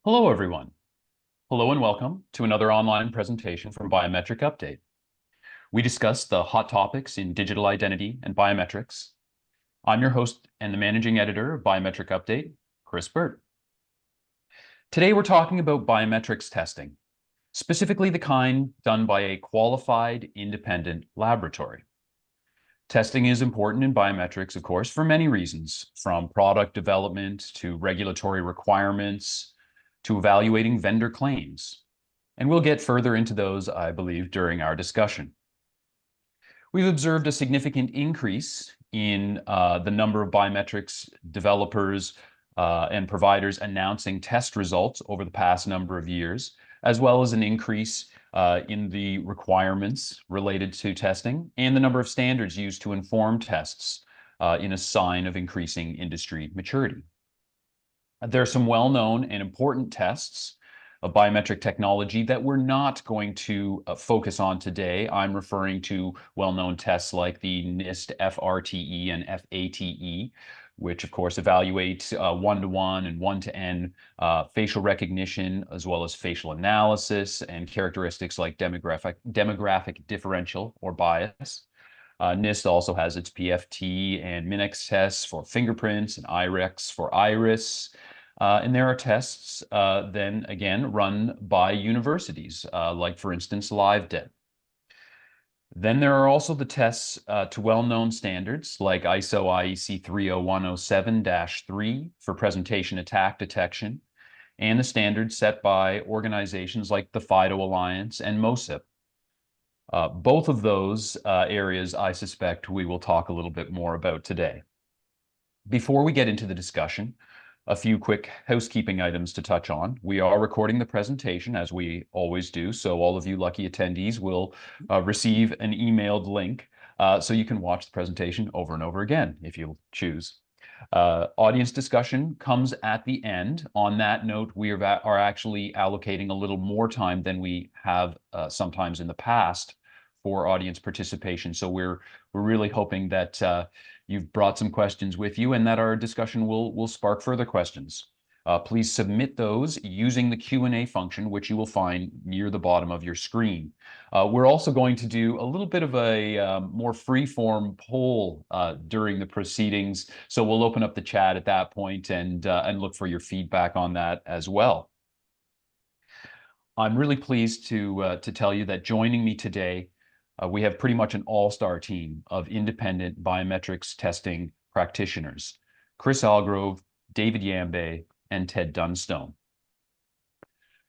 Hello, everyone. Hello and welcome to another online presentation from Biometric Update. We discuss the hot topics in digital identity and biometrics. I'm your host and the managing editor of Biometric Update, Chris Burt. Today, we're talking about biometrics testing, specifically the kind done by a qualified independent laboratory. Testing is important in biometrics, of course, for many reasons, from product development to regulatory requirements, to evaluating vendor claims. And we'll get further into those, I believe, during our discussion. We've observed a significant increase in the number of biometrics developers and providers announcing test results over the past number of years, as well as an increase in the requirements related to testing and the number of standards used to inform tests in a sign of increasing industry maturity. There are some well-known and important tests of biometric technology that we're not going to focus on today. I'm referring to well-known tests like the NIST FRTE and FATE, which of course evaluate one-to-one and one-to-n facial recognition, as well as facial analysis and characteristics like demographic differential or bias. NIST also has its PFT and MINEX tests for fingerprints and IREX for iris. And there are tests then again run by universities, like for instance, LiveDebt. Then there are also the tests to well-known standards like ISO IEC 30107-3 for presentation attack detection, and the standards set by organizations like the FIDO Alliance and MOSIP. Both of those areas, I suspect, we will talk a little bit more about today. Before we get into the discussion, a few quick housekeeping items to touch on. We are recording the presentation, as we always do, so all of you lucky attendees will receive an emailed link so you can watch the presentation over and over again if you choose. Audience discussion comes at the end. On that note, we are actually allocating a little more time than we have sometimes in the past for audience participation. So we're really hoping that you've brought some questions with you and that our discussion will spark further questions. Please submit those using the Q&A function, which you will find near the bottom of your screen. We're also going to do a little bit of a more free-form poll during the proceedings, so we'll open up the chat at that point and look for your feedback on that as well. I'm really pleased to tell you that joining me today, we have pretty much an all-star team of independent biometrics testing practitioners: Chris Algrove, David Yambe, and Ted Dunstone.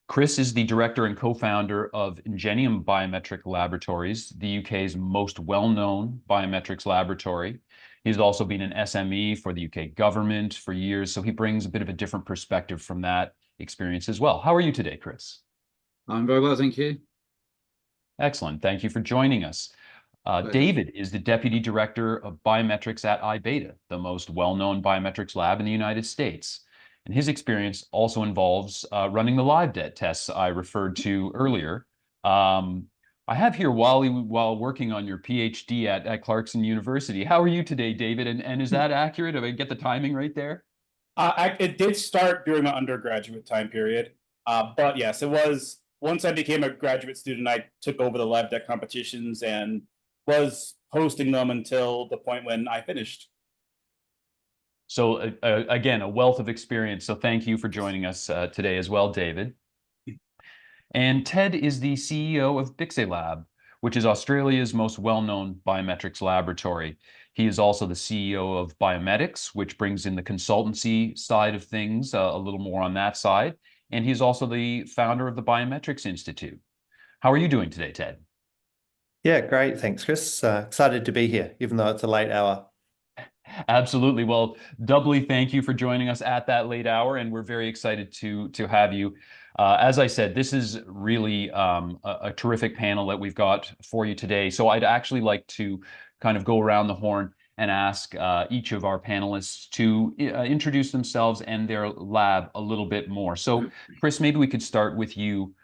Chris is the director and co-founder of Ingenium Biometric Laboratories, the UK's most well-known biometrics laboratory. He's also been an SME for the UK government for years, so he brings a bit of a different perspective from that experience as well. How are you today, Chris? I'm very well, thank you. Excellent. Thank you for joining us. David is the Deputy Director of Biometrics at iBeta, the most well-known biometrics lab in the United States. And his experience also involves running the LiveDebt tests I referred to earlier. I have here while working on your PhD at Clarkson University. How are you today, David? And is that accurate? Did I get the timing right there? It did start during my undergraduate time period. But yes, it was. Once I became a graduate student, I took over the LiveDebt competitions and was hosting them until the point when I finished. So again, a wealth of experience. So thank you for joining us today as well, David. And Ted is the CEO of Bixelab, which is Australia's most well-known biometrics laboratory. He is also the CEO of Biomedics, which brings in the consultancy side of things, a little more on that side. And he's also the founder of the Biometrics Institute. How are you doing today, Ted? Yeah, great. Thanks, Chris. Excited to be here, even though it's a late hour. Absolutely. Well, doubly thank you for joining us at that late hour, and we're very excited to have you. As I said, this is really a terrific panel that we've got for you today. So I'd actually like to kind of go around the horn and ask each of our panelists to introduce themselves and their lab a little bit more. So, Chris, maybe we could start with you.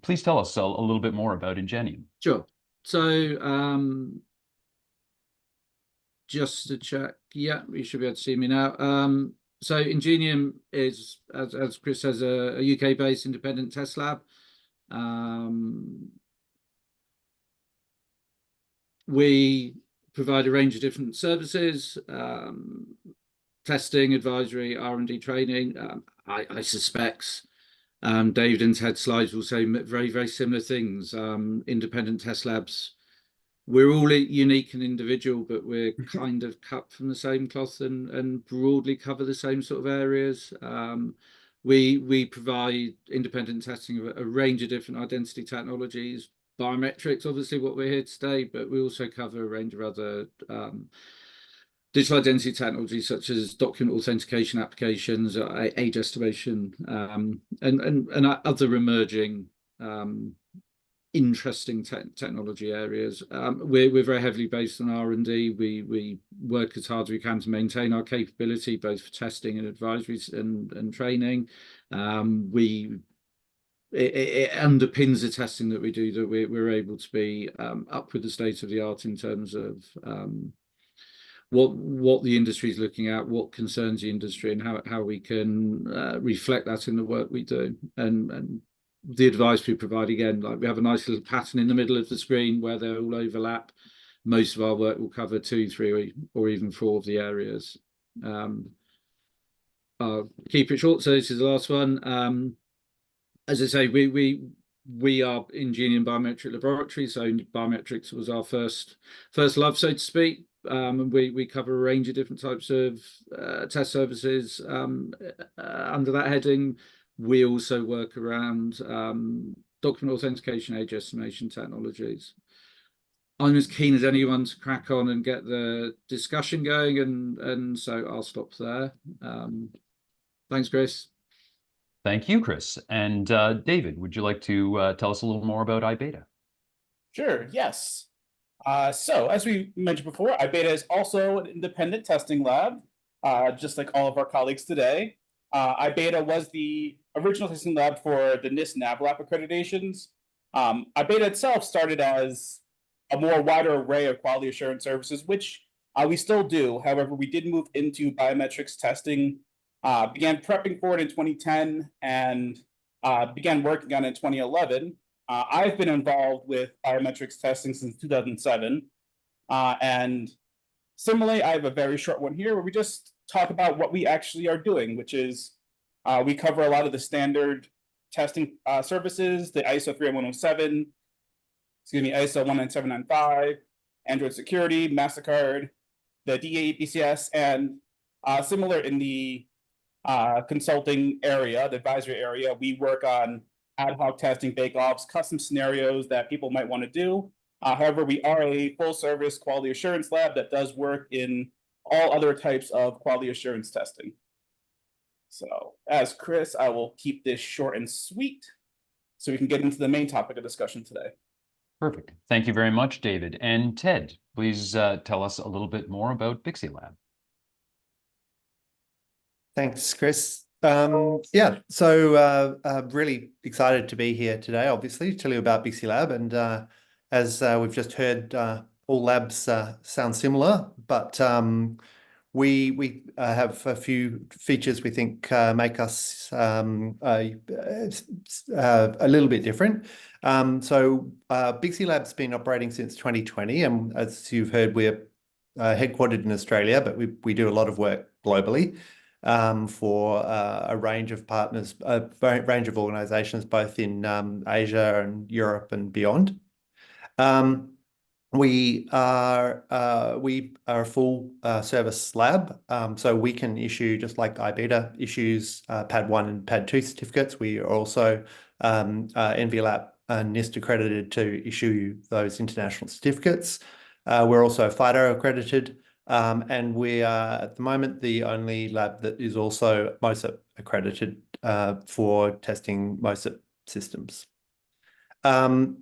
Please tell us a little bit more about Ingenium. Sure. So, just to check, yeah, you should be able to see me now. So Ingenium is, as Chris says, a UK-based independent test lab. We provide a range of different services, testing, advisory, R&D training. I suspect David and Ted's slides will say very, very similar things. Independent test labs, we're all unique and individual, but we're kind of cut from the same cloth and broadly cover the same sort of areas. We provide independent testing of a range of different identity technologies. Biometrics, obviously what we're here today, but we also cover a range of other digital identity technologies such as document authentication applications, age estimation, and other emerging interesting technology areas. We're very heavily based on R&D. We work as hard as we can to maintain our capability, both for testing and advisory and training. It underpins the testing that we do, that we're able to be up with the state of the art in terms of what the industry is looking at, what concerns the industry, and how we can reflect that in the work we do. And the advice we provide, again, like we have a nice little pattern in the middle of the screen where they all overlap. Most of our work will cover 2, 3, or even 4 of the areas. I'll keep it short, so this is the last one. As I say, we are Ingenium Biometric Laboratories, so biometrics was our first love, so to speak. We cover a range of different types of test services under that heading. We also work around document authentication, age estimation technologies. I'm as keen as anyone to crack on and get the discussion going, and so I'll stop there. Thanks, Chris. Thank you, Chris. And David, would you like to tell us a little more about iBeta? Sure, yes. So as we mentioned before, iBeta is also an independent testing lab, just like all of our colleagues today. iBeta was the original testing lab for the NIST NAVLAP accreditations. iBeta itself started as a more wider array of quality assurance services, which we still do. However, we did move into biometrics testing, began prepping for it in 2010, and began working on it in 2011. I've been involved with biometrics testing since 2007. And similarly, I have a very short one here where we just talk about what we actually are doing, which is we cover a lot of the standard testing services, the ISO 31107, ISO 19795, Android security, MasterCard, the DA EPCS, and similar in the consulting area, the advisory area, we work on ad hoc testing, bake-offs, custom scenarios that people might want to do. However, we are a full-service quality assurance lab that does work in all other types of quality assurance testing. So, as Chris, I will keep this short and sweet so we can get into the main topic of discussion today. Perfect. Thank you very much, David. And Ted, please tell us a little bit more about BixieLab. Thanks, Chris. Yeah, so really excited to be here today, obviously, to tell you about BixieLab. And as we've just heard, all labs sound similar, but we have a few features we think make us a little bit different. So BixieLab's been operating since 2020, and as you've heard, we're headquartered in Australia, but we do a lot of work globally. For a range of partners, a range of organizations, both in Asia and Europe and beyond. We are a full service lab, so we can issue, just like iBeta issues PAD 1 and PAD 2 certificates. We are also NVLAP and NIST accredited to issue those international certificates. We're also FIDO accredited. And we are, at the moment, the only lab that is also MOSIP accredited for testing MOSIP systems.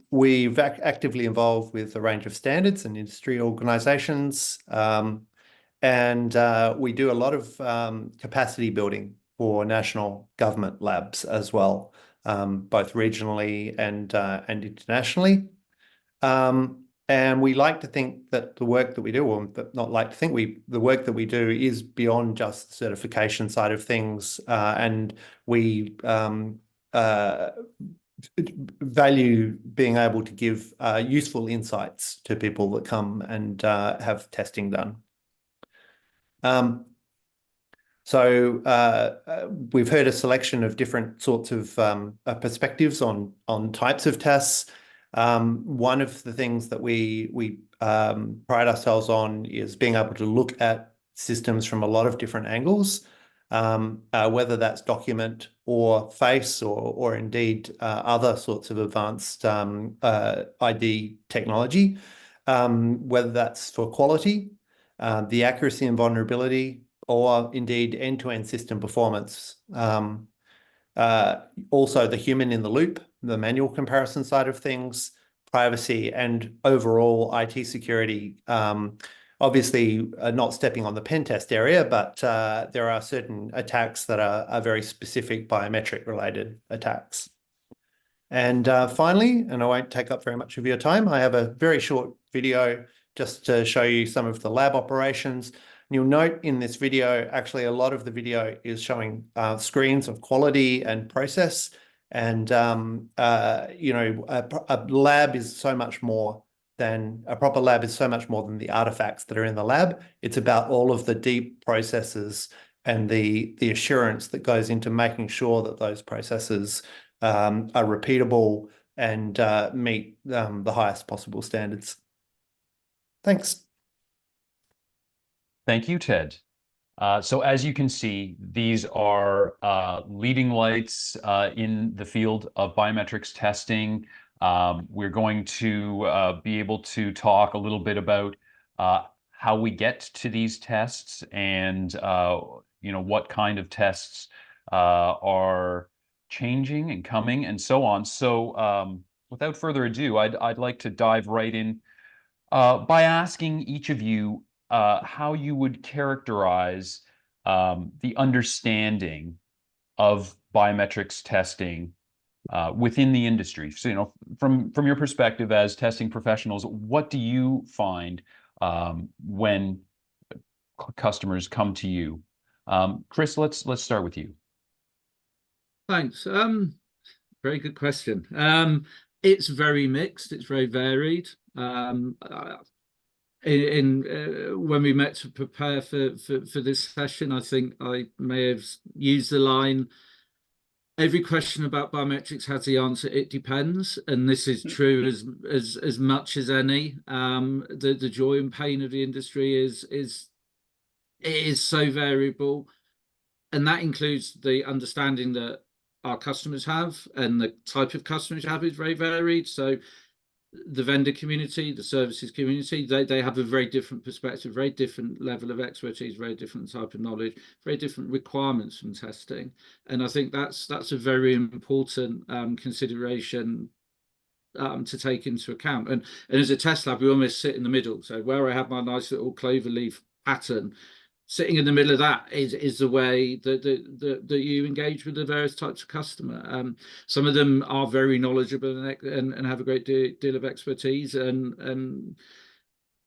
We've actively involved with a range of standards and industry organizations, and we do a lot of capacity building for national government labs as well, both regionally and internationally. And we like to think that the work that we do, or not like to think, the work that we do is beyond just the certification side of things, and we value being able to give useful insights to people that come and have testing done. So we've heard a selection of different sorts of perspectives on types of tests. One of the things that we pride ourselves on is being able to look at systems from a lot of different angles, whether that's document or face or indeed other sorts of advanced ID technology, whether that's for quality, the accuracy and vulnerability, or indeed end-to-end system performance. Also the human in the loop, the manual comparison side of things, privacy, and overall IT security. Obviously, not stepping on the pen test area, but there are certain attacks that are very specific biometric related attacks. And finally, and I won't take up very much of your time, I have a very short video just to show you some of the lab operations. And you'll note in this video, actually, a lot of the video is showing screens of quality and process. And, you know, a lab is so much more than a proper lab is so much more than the artifacts that are in the lab. It's about all of the deep processes and the assurance that goes into making sure that those processes are repeatable and meet the highest possible standards. Thanks. Thank you, Ted. So as you can see, these are leading lights in the field of biometrics testing. We're going to be able to talk a little bit about how we get to these tests and you know, what kind of tests are changing and coming and so on. So without further ado, I'd like to dive right in by asking each of you how you would characterize the understanding of biometrics testing within the industry. So, you know, from your perspective as testing professionals, what do you find when customers come to you? Chris, let's start with you. Thanks. Very good question. It's very mixed. It's very varied. When we met to prepare for this session, I think I may have used the line, every question about biometrics has the answer, it depends. And this is true as much as any. The joy and pain of the industry is so variable. And that includes the understanding that our customers have, and the type of customers you have is very varied. So the vendor community, the services community, they have a very different perspective, very different level of expertise, very different type of knowledge, very different requirements from testing. And I think that's a very important consideration to take into account. And as a test lab, we almost sit in the middle. So where I have my nice little clover leaf pattern, sitting in the middle of that is the way that you engage with the various types of customer. Some of them are very knowledgeable and have a great deal of expertise and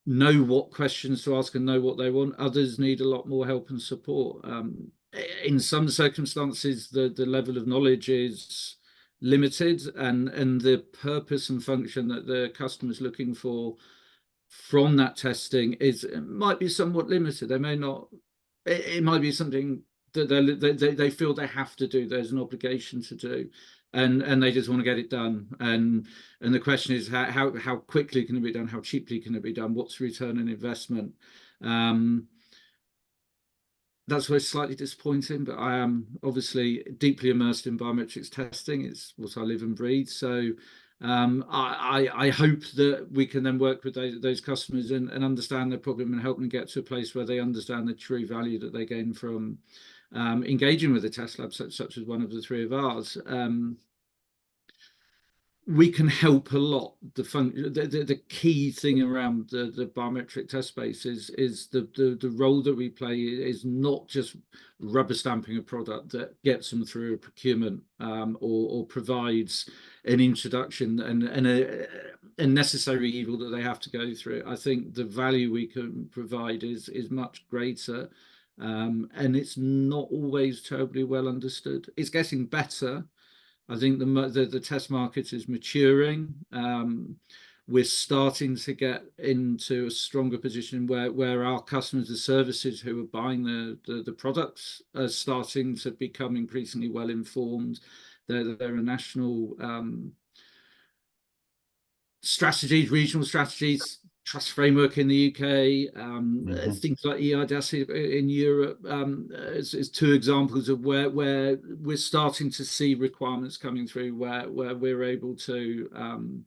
know what questions to ask and know what they want. Others need a lot more help and support. In some circumstances, the level of knowledge is limited, and the purpose and function that the customer is looking for from that testing might be somewhat limited. They may not. It might be something that they feel they have to do. There's an obligation to do, and they just want to get it done. And the question is how quickly can it be done? How cheaply can it be done? What's the return on investment? That's why it's slightly disappointing, but I am obviously deeply immersed in biometrics testing. It's what I live and breathe. So I hope that we can then work with those customers and understand their problem and help them get to a place where they understand the true value that they gain from engaging with a test lab such as one of the three of ours. we can help a lot. The key thing around the biometric test space is the role that we play is not just rubber stamping a product that gets them through a procurement, or provides an introduction and a necessary evil that they have to go through. I think the value we can provide is much greater, and it's not always terribly well understood. It's getting better. I think the test market is maturing. We're starting to get into a stronger position where our customers, the services who are buying the products, are starting to become increasingly well informed. There are national strategies, regional strategies, trust framework in the UK, things like EIDAS in Europe, as two examples of where we're starting to see requirements coming through where we're able to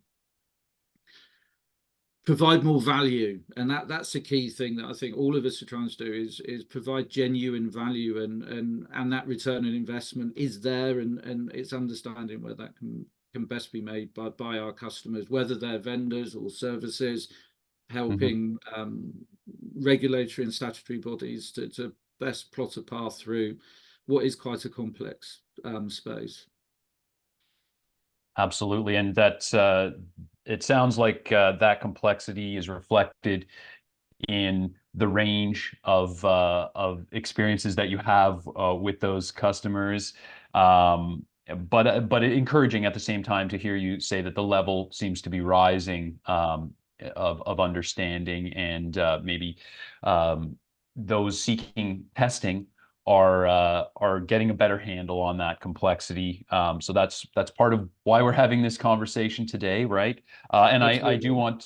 provide more value. And that's the key thing that I think all of us are trying to do is provide genuine value, and that return on investment is there, and it's understanding where that can best be made by our customers, whether they're vendors or services, helping regulatory and statutory bodies to best plot a path through what is quite a complex space. Absolutely, and that it sounds like that complexity is reflected in the range of experiences that you have with those customers. But encouraging at the same time to hear you say that the level seems to be rising of understanding, and maybe those seeking testing are getting a better handle on that complexity. So that's part of why we're having this conversation today, right? And I do want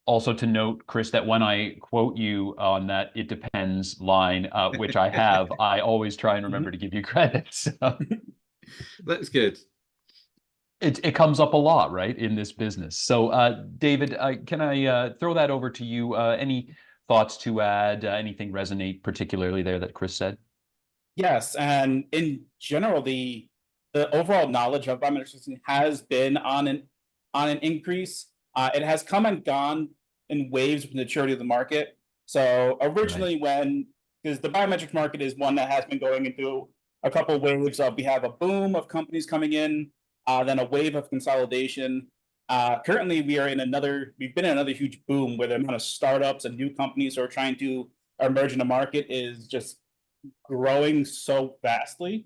also to note, Chris, that when I quote you on that "it depends" line, which I have, I always try and remember to give you credit. So. That's good. It comes up a lot, right, in this business. So, David, can I throw that over to you? Any thoughts to add? Anything resonate particularly there that Chris said? Yes, and in general, the overall knowledge of biometrics has been on an increase. It has come and gone in waves with the maturity of the market. So originally, because the biometric market is one that has been going into a couple of waves of, we have a boom of companies coming in, then a wave of consolidation. Currently, we've been in another huge boom where the amount of startups and new companies who are trying to emerge in the market is just growing so vastly.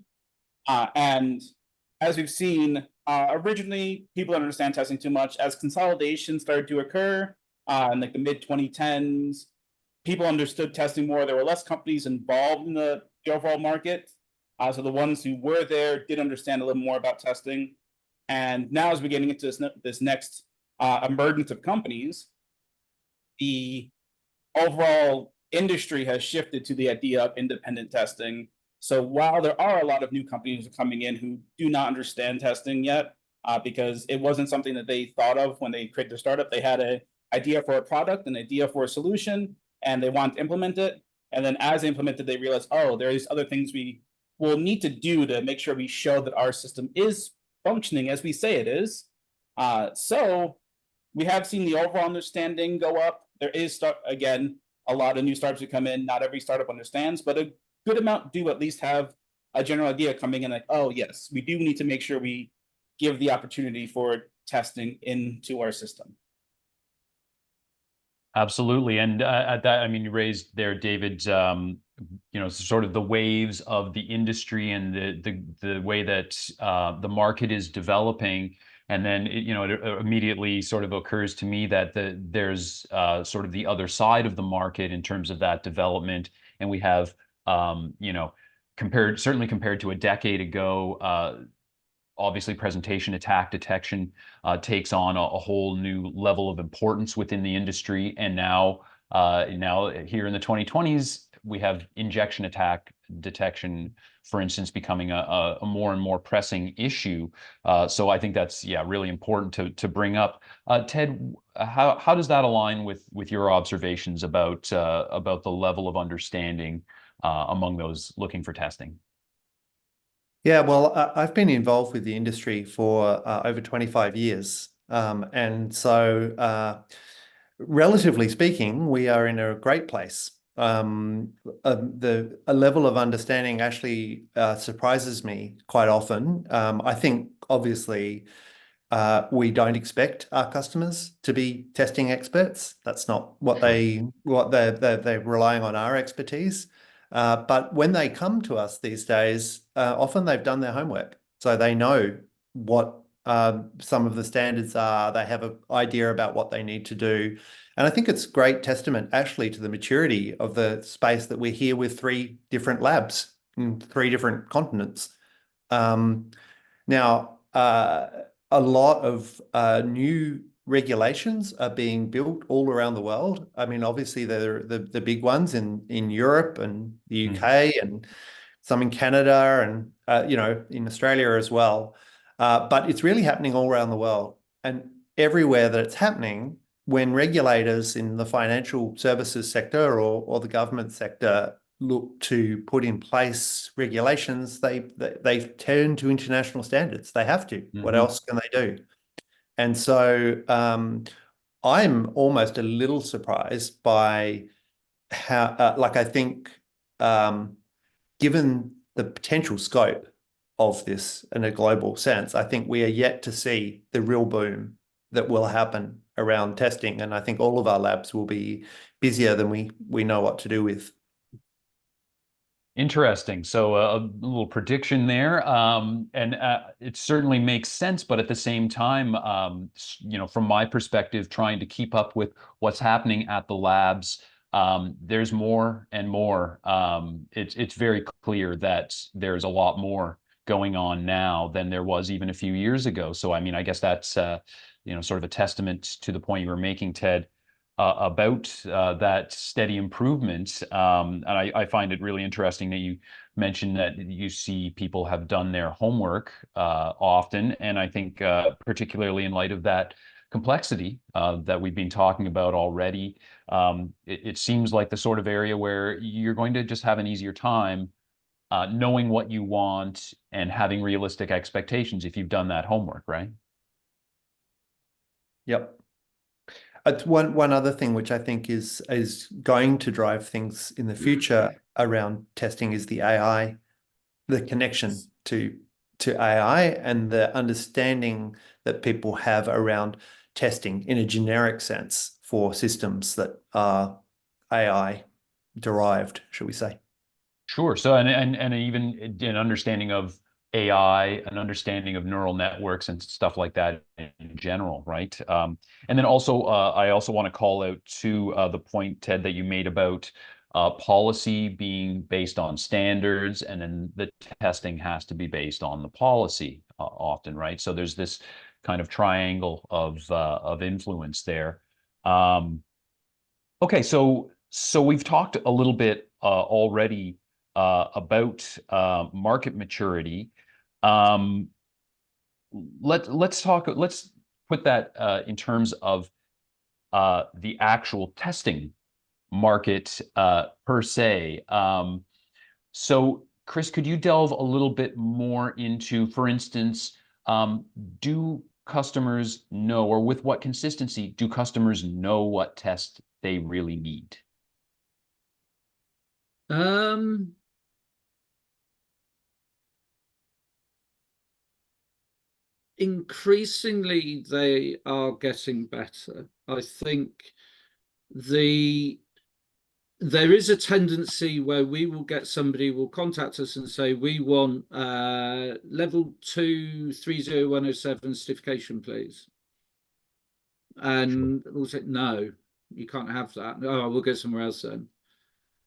And as we've seen, originally people didn't understand testing too much. As consolidation started to occur in like the mid-2010s, people understood testing more. There were less companies involved in the overall market. So the ones who were there did understand a little more about testing. And now, as we're getting into this next emergence of companies, the overall industry has shifted to the idea of independent testing. So while there are a lot of new companies coming in who do not understand testing yet, because it wasn't something that they thought of when they created their startup, they had an idea for a product, an idea for a solution, and they wanted to implement it. And then as they implemented, they realized, oh, there's other things we will need to do to make sure we show that our system is functioning as we say it is. So we have seen the overall understanding go up. There is, again, a lot of new startups who come in. Not every startup understands, but a good amount do at least have a general idea coming in, like, oh, yes, we do need to make sure we give the opportunity for testing into our system. Absolutely. And at that, I mean, you raised there, David, sort of the waves of the industry and the way that the market is developing. And then, it immediately sort of occurs to me that there's sort of the other side of the market in terms of that development. And we have, certainly compared to a decade ago, obviously presentation attack detection takes on a whole new level of importance within the industry. And now here in the 2020s, we have injection attack detection, for instance, becoming a more and more pressing issue. So I think that's, really important to bring up. Ted, how does that align with your observations about the level of understanding among those looking for testing? Yeah, well, I've been involved with the industry for over 25 years. And so, relatively speaking, we are in a great place. A level of understanding actually surprises me quite often. I think, obviously, we don't expect our customers to be testing experts. That's not what they're relying on our expertise. But when they come to us these days, often they've done their homework. So they know what some of the standards are. They have an idea about what they need to do. And I think it's great testament actually to the maturity of the space that we're here with 3 different labs in 3 different continents. Now, a lot of new regulations are being built all around the world. I mean, obviously, they're the big ones in Europe and the UK and some in Canada and in Australia as well. But it's really happening all around the world. And everywhere that it's happening, when regulators in the financial services sector or the government sector look to put in place regulations, they turn to international standards. They have to. What else can they do? And so I'm almost a little surprised by how, I think, given the potential scope of this in a global sense, I think we are yet to see the real boom that will happen around testing. And I think all of our labs will be busier than we know what to do with. Interesting. So a little prediction there, and it certainly makes sense. But at the same time, from my perspective, trying to keep up with what's happening at the labs, there's more and more. It's very clear that there's a lot more going on now than there was even a few years ago. So I mean, I guess that's sort of a testament to the point you were making, Ted, about that steady improvement. And I find it really interesting that you mentioned that you see people have done their homework often. And I think particularly in light of that complexity that we've been talking about already, it seems like the sort of area where you're going to just have an easier time knowing what you want and having realistic expectations if you've done that homework, right? Yep. One other thing which I think is going to drive things in the future around testing is the AI, the connection to AI and the understanding that people have around testing in a generic sense for systems that are AI derived, shall we say. Sure. So and even an understanding of AI, an understanding of neural networks and stuff like that in general, right? And then also, I also want to call out to the point, Ted, that you made about policy being based on standards, and then the testing has to be based on the policy often, right? So there's this kind of triangle of influence there. Okay, so we've talked a little bit already about market maturity. Let's put that in terms of the actual testing market per se. So Chris, could you delve a little bit more into, for instance, do customers know, or with what consistency do customers know what test they really need? Increasingly, they are getting better. I think there is a tendency where we will get somebody will contact us and say, we want level 2 30107 certification, please. And we'll say, no, you can't have that. Oh, we'll go somewhere else then.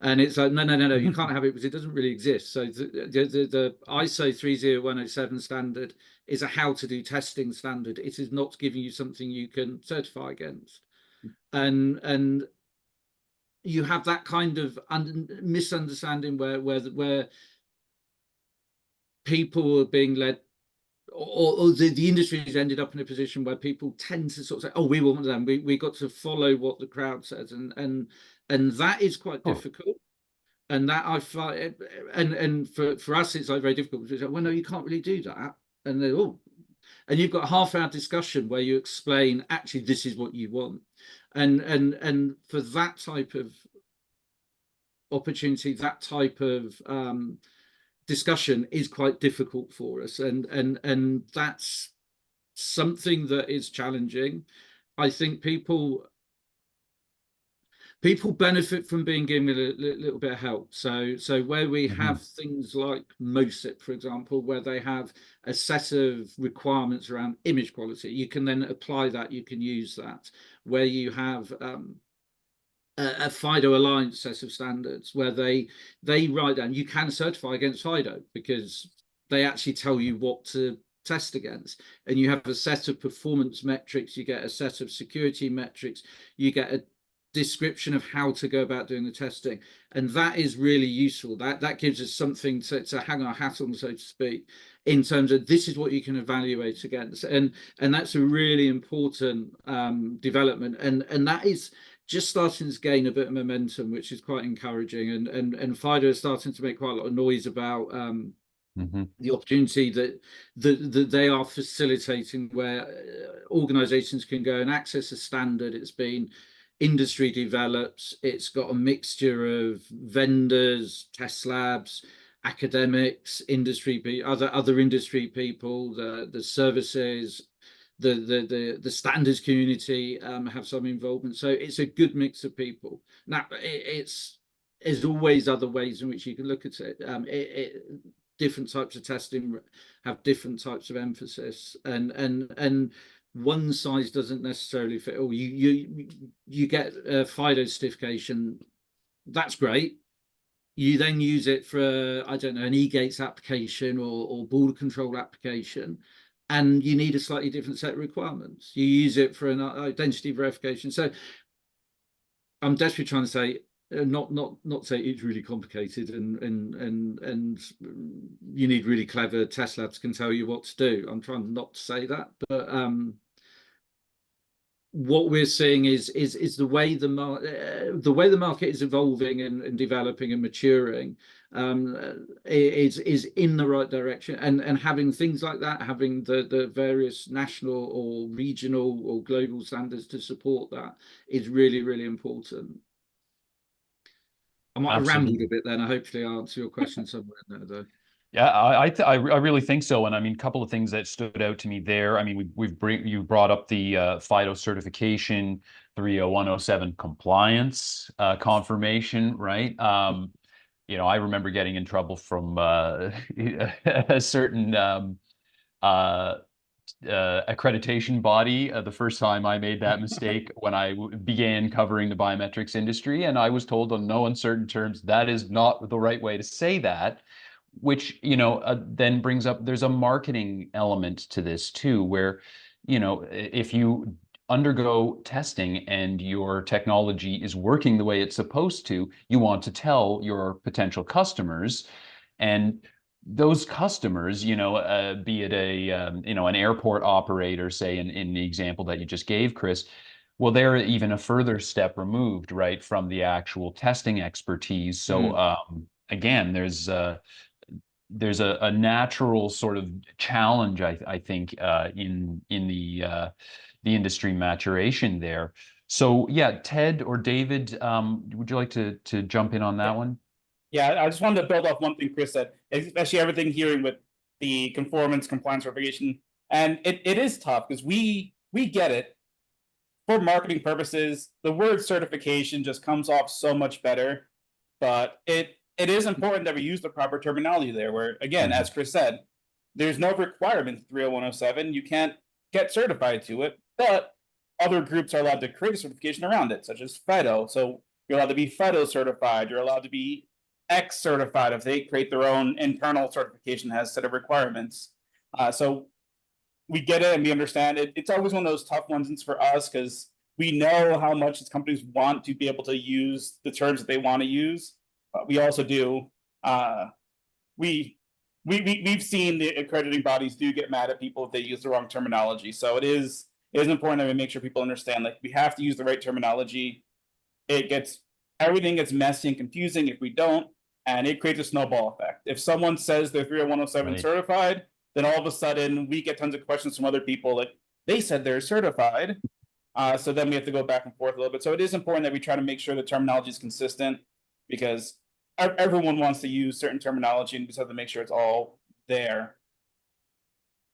And it's like, no, you can't have it because it doesn't really exist. So the ISO 30107 standard is a how to do testing standard. It is not giving you something you can certify against. And you have that kind of misunderstanding where people are being led, or the industry has ended up in a position where people tend to sort of say, oh, we want them. We got to follow what the crowd says. And that is quite difficult. And that I find, and for us, it's like very difficult to say, well, no, you can't really do that. And then, oh, and you've got a half-hour discussion where you explain, actually, this is what you want. And for that type of opportunity, that type of discussion is quite difficult for us. And that's something that is challenging. I think people benefit from being given a little bit of help. So where we have things like MOSIP, for example, where they have a set of requirements around image quality, you can then apply that, you can use that. Where you have a FIDO Alliance set of standards where they write down, you can certify against FIDO because they actually tell you what to test against, and you have a set of performance metrics, you get a set of security metrics, you get a description of how to go about doing the testing, and that is really useful. That gives us something to hang our hat on, so to speak, in terms of this is what you can evaluate against, and that's a really important development, and that is just starting to gain a bit of momentum, which is quite encouraging, and FIDO is starting to make quite a lot of noise about the opportunity that they are facilitating, where organizations can go and access a standard. It's been industry developed, it's got a mixture of vendors, test labs, academics, industry, other industry people, the services, the standards community have some involvement. So it's a good mix of people. Now, there's always other ways in which you can look at it. Different types of testing have different types of emphasis, and one size doesn't necessarily fit all. You get a FIDO certification, that's great. You then use it for, I don't know, an eGates application or border control application, and you need a slightly different set of requirements. You use it for an identity verification. So I'm desperately trying to say, not say it's really complicated and you need really clever test labs can tell you what to do. I'm trying not to say that, but what we're seeing is the way the market is evolving and developing and maturing is in the right direction, and having things like that, having the various national or regional or global standards to support that is really, really important. I might have rambled a bit then. I hopefully answer your question somewhere in there, though. Yeah, I really think so. And I mean, a couple of things that stood out to me there. I mean, you brought up the FIDO certification, 30107 compliance confirmation, right? You know, I remember getting in trouble from a certain accreditation body the first time I made that mistake when I began covering the biometrics industry, and I was told on no uncertain terms that is not the right way to say that, which, you know, then brings up, there's a marketing element to this too, where, you know, if you undergo testing and your technology is working the way it's supposed to, you want to tell your potential customers, and those customers, you know, be it a you know, an airport operator, say in the example that you just gave, Chris, well, they're even a further step removed, right, from the actual testing expertise. So again, there's a natural sort of challenge, I think, in the industry maturation there. So yeah, Ted or David, would you like to jump in on that one? Yeah, I just wanted to build off one thing Chris said, especially everything hearing with the conformance, compliance verification. And it is tough because we get it. For marketing purposes, the word certification just comes off so much better. But it is important that we use the proper terminology there, where, again, as Chris said, there's no requirement in 30107. You can't get certified to it, but other groups are allowed to create a certification around it, such as FIDO. So you're allowed to be FIDO certified. You're allowed to be X certified if they create their own internal certification that has a set of requirements. So we get it and we understand it. It's always one of those tough ones for us because we know how much these companies want to be able to use the terms that they want to use. We also do. We've seen the accrediting bodies do get mad at people if they use the wrong terminology. So it is important that we make sure people understand, like, we have to use the right terminology. Everything gets messy and confusing if we don't. and it creates a snowball effect. If someone says they're 30107 Right. certified, then all of a sudden we get tons of questions from other people like, they said they're certified. So then we have to go back and forth a little bit. So it is important that we try to make sure the terminology is consistent, because everyone wants to use certain terminology, and we just have to make sure it's all there.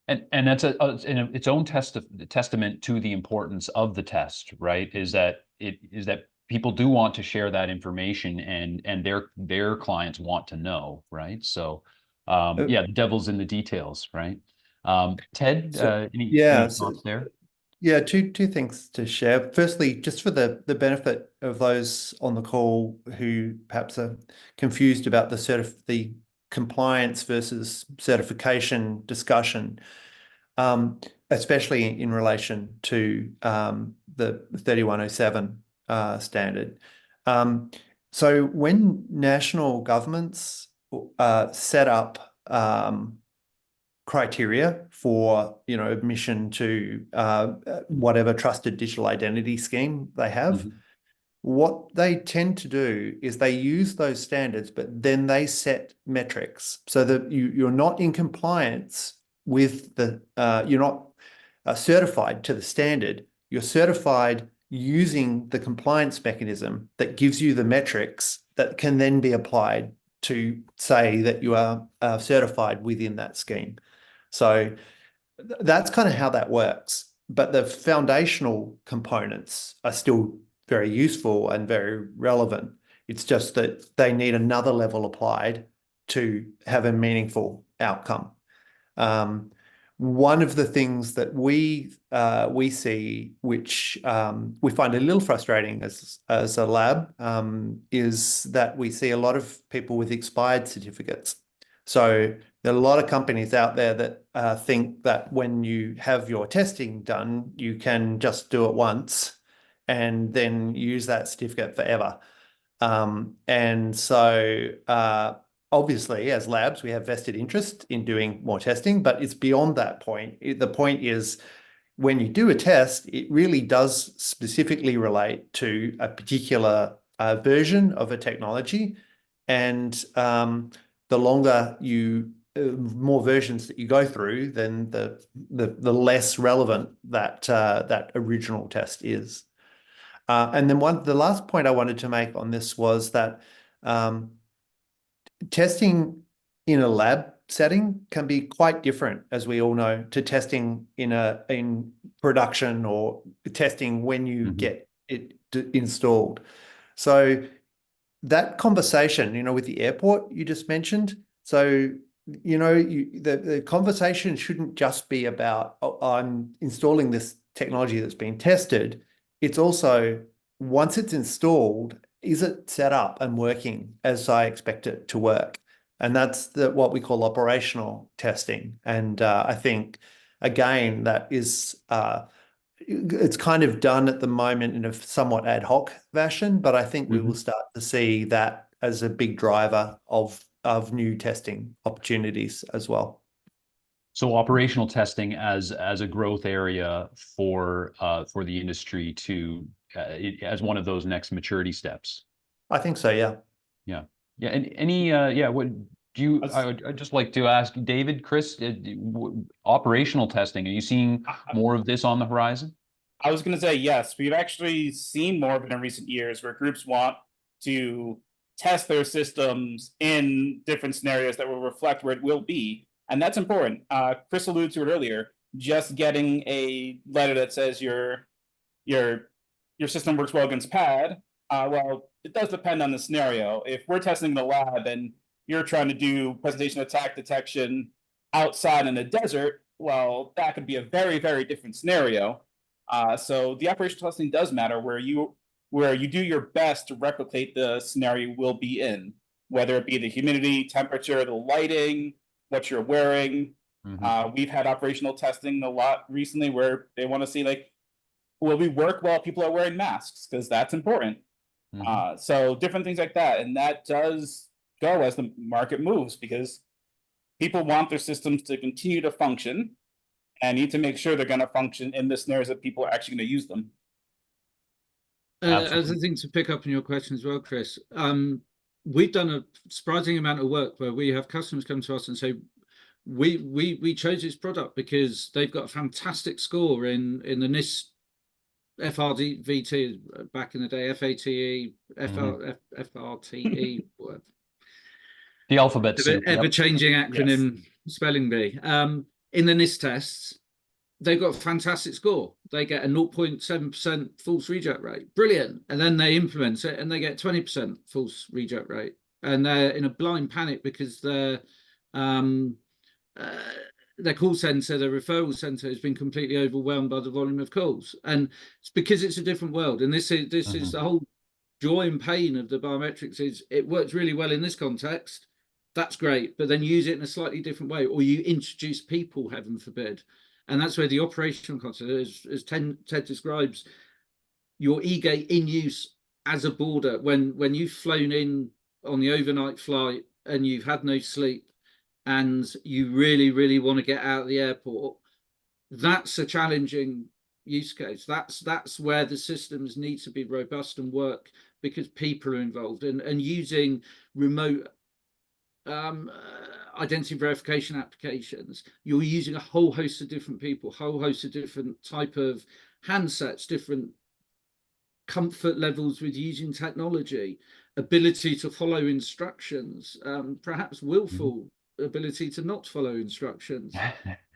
And that's its own testament to the importance of the test, right? Is that people do want to share that information, and their clients want to know, right? So yeah, the devil's in the details, right? Ted, any thoughts there? Yeah, two things to share. Firstly, just for the benefit of those on the call who perhaps are confused about the compliance versus certification discussion, especially in relation to the 3107 standard. So when national governments set up criteria for admission to whatever trusted digital identity scheme they have, what they tend to do is they use those standards, but then they set metrics so that you're not in compliance with you're not certified to the standard. You're certified using the compliance mechanism that gives you the metrics that can then be applied to say that you are certified within that scheme. So that's kind of how that works. But the foundational components are still very useful and very relevant. It's just that they need another level applied to have a meaningful outcome. One of the things that we see, which we find a little frustrating as a lab, is that we see a lot of people with expired certificates. So there are a lot of companies out there that think that when you have your testing done, you can just do it once and then use that certificate forever. And so obviously, as labs, we have vested interest in doing more testing, but it's beyond that point. The point is, when you do a test, it really does specifically relate to a particular version of a technology. And the longer more versions that you go through, then the less relevant that original test is. And then the last point I wanted to make on this was that testing in a lab setting can be quite different, as we all know, to testing in production or testing when you get it installed. So that conversation, with the airport you just mentioned, so the conversation shouldn't just be about, oh, I'm installing this technology that's been tested. It's also, once it's installed, is it set up and working as I expect it to work? And that's what we call operational testing. And I think, again, that is it's kind of done at the moment in a somewhat ad hoc fashion, but I think we will start to see that as a big driver of new testing opportunities as well. So operational testing as a growth area for the industry as one of those next maturity steps. I think so, yeah. Yeah. Yeah. And what do you? I'd just like to ask David, Chris, operational testing. Are you seeing more of this on the horizon? I was going to say yes. We've actually seen more of it in recent years, where groups want to test their systems in different scenarios that will reflect where it will be. And that's important. Chris alluded to it earlier. Just getting a letter that says your system works well against PAD. Well, it does depend on the scenario. If we're testing in the lab and you're trying to do presentation attack detection outside in the desert, well, that could be a very, very different scenario. So the operational testing does matter, where you do your best to replicate the scenario you will be in, whether it be the humidity, temperature, the lighting, what you're wearing. We've had operational testing a lot recently where they want to see, like, will we work while people are wearing masks? Because that's important. So different things like that. And that does go as the market moves, because people want their systems to continue to function and need to make sure they're going to function in the scenarios that people are actually going to use them. As a thing to pick up on your question as well, Chris, we've done a surprising amount of work where we have customers come to us and say, we chose this product because they've got a fantastic score in the NIST FRVT back in the day, FATE, FRTE, The alphabet soup. ever-changing acronym spelling bee. In the NIST tests, they've got a fantastic score. They get a 0.7% false reject rate. Brilliant. And then they implement it and they get 20% false reject rate. And they're in a blind panic because their call center, their referral center has been completely overwhelmed by the volume of calls. And it's because it's a different world. And this is the whole joy and pain of the biometrics is it works really well in this context. That's great. But then use it in a slightly different way, or you introduce people, heaven forbid. And that's where the operational concept, as Ted describes, your e-gate in use as a border, when you've flown in on the overnight flight and you've had no sleep and you really, really want to get out of the airport, that's a challenging use case. That's where the systems need to be robust and work because people are involved, and using remote identity verification applications, you're using a whole host of different people, whole host of different type of handsets, different comfort levels with using technology, ability to follow instructions, perhaps willful ability to not follow instructions.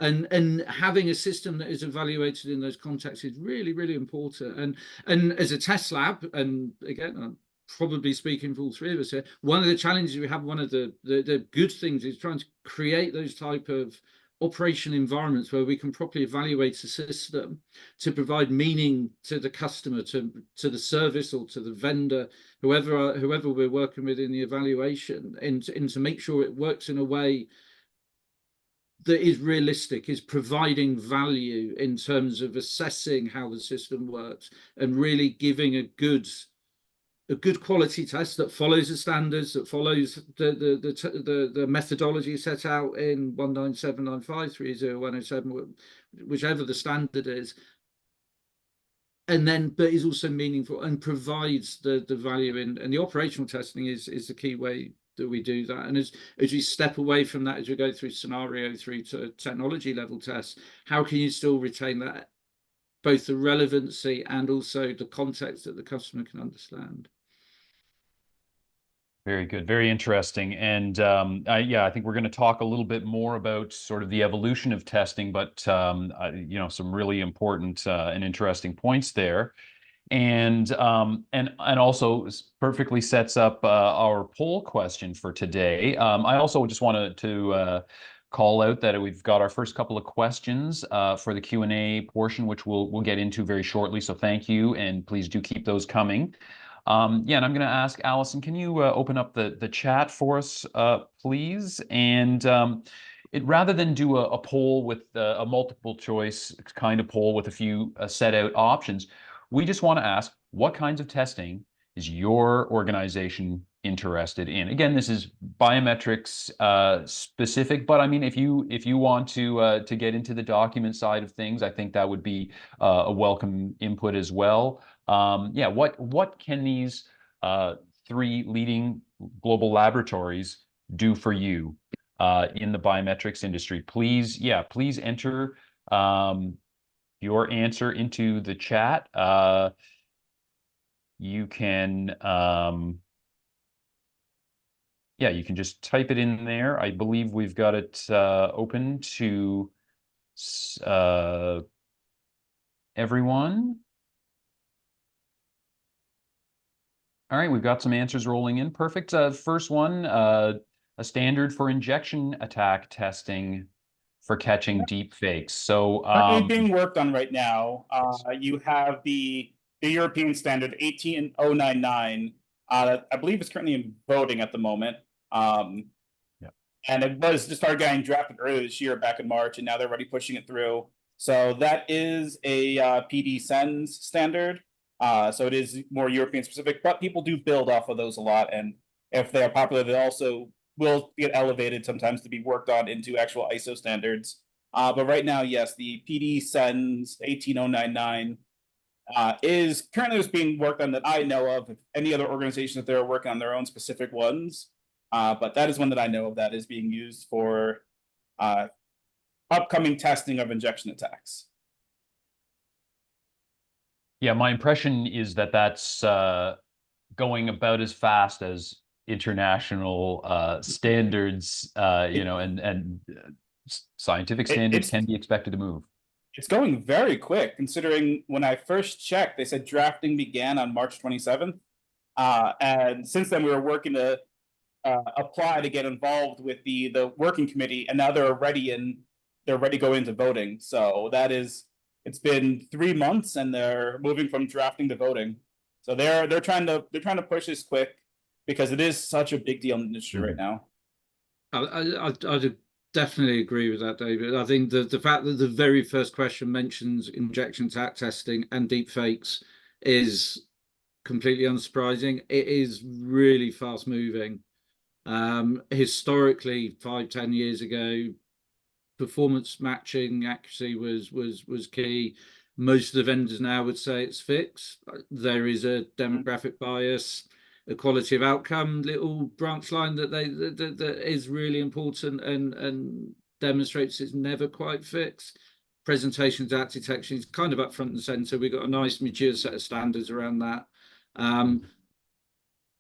and having a system that is evaluated in those contexts is really, really important. And as a test lab, and again, I'm probably speaking for all three of us here, one of the challenges we have, one of the good things is trying to create those type of operational environments where we can properly evaluate a system to provide meaning to the customer, to the service or to the vendor, whoever we're working with in the evaluation, and to make sure it works in a way that is realistic, is providing value in terms of assessing how the system works and really giving a good quality test that follows the standards, that follows the methodology set out in 19795, 30107, whichever the standard is, and then but is also meaningful and provides the value in. And the operational testing is the key way that we do that. And as we step away from that, as we go through scenario through to technology level tests, how can you still retain that, both the relevancy and also the context that the customer can understand? Very good, very interesting. And yeah, I think we're going to talk a little bit more about sort of the evolution of testing, but you know, some really important and interesting points there. And also perfectly sets up our poll question for today. I also just wanted to call out that we've got our first couple of questions for the Q&A portion, which we'll get into very shortly. So thank you, and please do keep those coming. Yeah, and I'm going to ask Allison, can you open up the chat for us, please? And rather than do a poll with a multiple choice kind of poll with a few set out options, we just want to ask, what kinds of testing is your organization interested in? Again, this is biometrics specific, but I mean, if you want to get into the document side of things, I think that would be a welcome input as well. Yeah, what can these three leading global laboratories do for you in the biometrics industry? Please enter your answer into the chat. You can yeah, you can just type it in there. I believe we've got it open to everyone. All right, we've got some answers rolling in. Perfect. First one, a standard for injection attack testing for catching deep fakes. So being worked on right now. You have the European standard 18099. I believe it's currently in voting at the moment. And it was just started getting drafted earlier this year, back in March, and now they're already pushing it through. So that is a PD Sens standard. So it is more European specific, but people do build off of those a lot. And if they are popular, they also will get elevated sometimes to be worked on into actual ISO standards. But right now, yes, the PD Sens 18099 is currently just being worked on that I know of. If any other organizations that they're working on their own specific ones, but that is one that I know of that is being used for upcoming testing of injection attacks. Yeah, my impression is that that's going about as fast as international standards, and scientific standards can be expected to move. It's going very quick, considering when I first checked, they said drafting began on March 27th. And since then, we were working to apply to get involved with the working committee, and now they're already to go into voting. So it's been 3 months, and they're moving from drafting to voting. So they're trying to push this quick because it is such a big deal in the industry right now. I'd definitely agree with that, David. I think the fact that the very first question mentions injection attack testing and deep fakes is completely unsurprising. It is really fast moving. Historically, 5-10 years ago, performance matching accuracy was key. Most of the vendors now would say it's fixed. There is a demographic bias, a quality of outcome little branch line that is really important and demonstrates it's never quite fixed. Presentation to act detection is kind of up front and center. We've got a nice mature set of standards around that.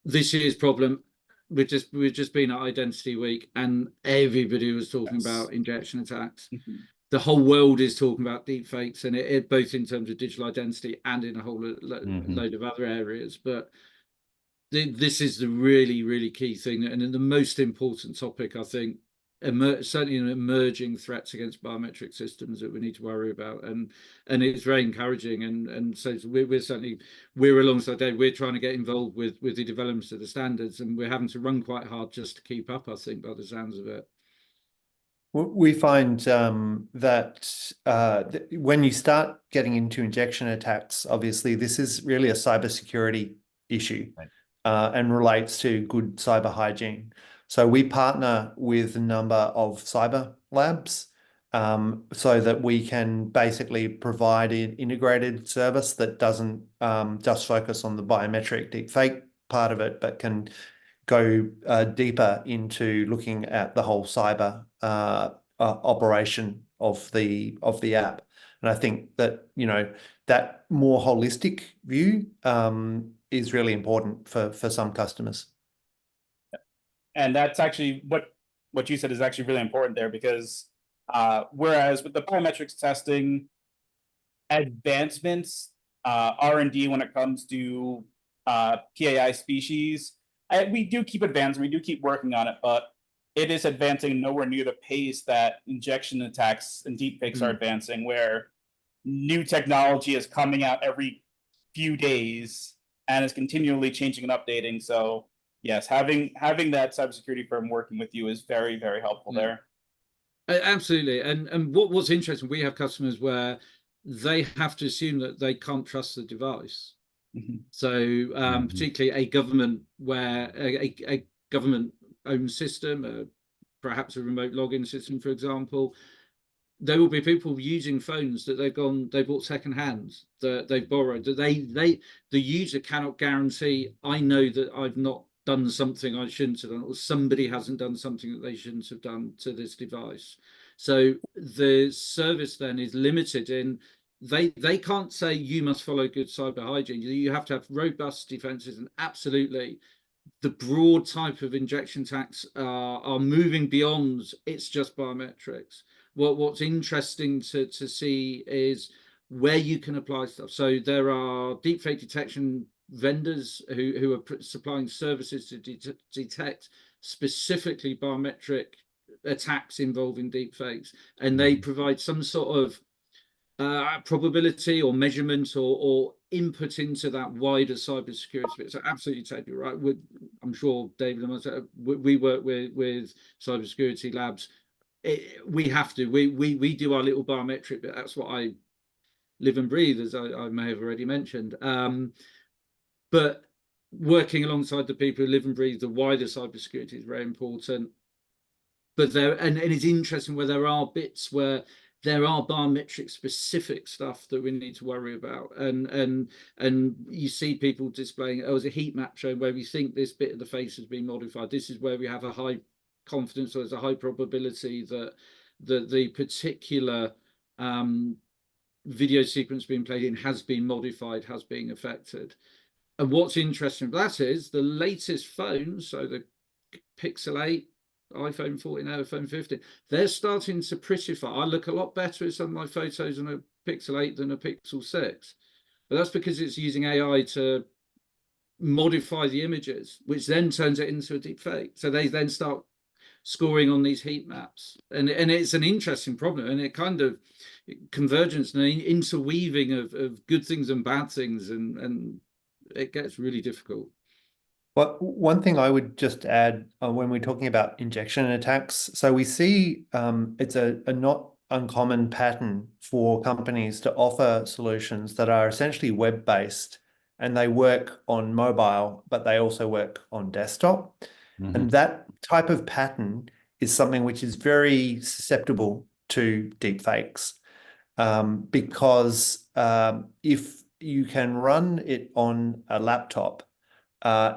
This year's problem, we've just been at Identity Week, and everybody was talking about injection attacks. The whole world is talking about deepfakes, and it both in terms of digital identity and in a whole load of other areas. But this is the really, really key thing, and the most important topic, I think, certainly an emerging threats against biometric systems that we need to worry about, and it's very encouraging. And so we're alongside Dave. We're trying to get involved with the developments of the standards, and we're having to run quite hard just to keep up, I think, by the sounds of it. We find that when you start getting into injection attacks, obviously this is really a cybersecurity issue, right, and relates to good cyber hygiene. So we partner with a number of cyber labs so that we can basically provide an integrated service that doesn't just focus on the biometric deepfake part of it, but can go deeper into looking at the whole cyber operation of the app. And I think that, that more holistic view is really important for some customers. And that's actually what you said is actually really important there, because whereas with the biometrics testing advancements, R&D when it comes to PAI species, we do keep advancing, we do keep working on it, but it is advancing nowhere near the pace that injection attacks and deepfakes are advancing, where new technology is coming out every few days and is continually changing and updating. So yes, having that cybersecurity firm working with you is very, very helpful there. Absolutely. And what's interesting, we have customers where they have to assume that they can't trust the device. So particularly a government where a government-owned system, perhaps a remote login system, for example, there will be people using phones that they bought secondhand, that they've borrowed, that the user cannot guarantee, I know that I've not done something I shouldn't have done, or somebody hasn't done something that they shouldn't have done to this device. So the service then is limited in they can't say you must follow good cyber hygiene. You have to have robust defenses, and absolutely the broad type of injection attacks are moving beyond it's just biometrics. What's interesting to see is where you can apply stuff. So there are deepfake detection vendors who are supplying services to detect specifically biometric attacks involving deepfakes, and they provide some sort of probability or measurement or input into that wider cybersecurity bit. So absolutely, Ted, you're right. I'm sure David and myself, we work with cybersecurity labs. We have to. We do our little biometric bit. That's what I live and breathe, as I may have already mentioned. But working alongside the people who live and breathe the wider cybersecurity is very important. But and it's interesting where there are bits where there are biometric specific stuff that we need to worry about, and you see people displaying, oh, as a heat map showing where we think this bit of the face has been modified. This is where we have a high confidence, or there's a high probability that the particular video sequence being played in has been modified, has been affected. And what's interesting about that is the latest phones, so the Pixel 8, iPhone 14, iPhone 15, they're starting to prettify. I look a lot better in some of my photos on a Pixel 8 than a Pixel 6. But that's because it's using AI to modify the images, which then turns it into a deep fake. So they then start scoring on these heat maps. And it's an interesting problem, and it kind of convergence and interweaving of good things and bad things, and it gets really difficult. Well, one thing I would just add when we're talking about injection attacks, so we see it's a not uncommon pattern for companies to offer solutions that are essentially web-based, and they work on mobile, but they also work on desktop. Mm-hmm. And that type of pattern is something which is very susceptible to deepfakes, because if you can run it on a laptop,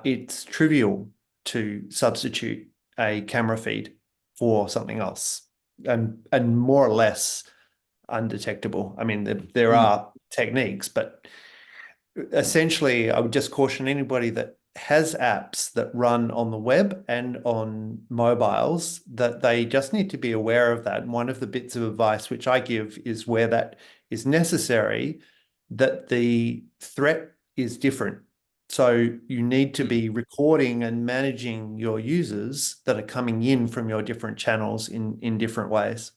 it's trivial to substitute a camera feed for something else, and more or less undetectable. I mean, there are techniques, but essentially I would just caution anybody that has apps that run on the web and on mobiles that they just need to be aware of that. And one of the bits of advice which I give is, where that is necessary, that the threat is different. So you need to be recording and managing your users that are coming in from your different channels in different ways.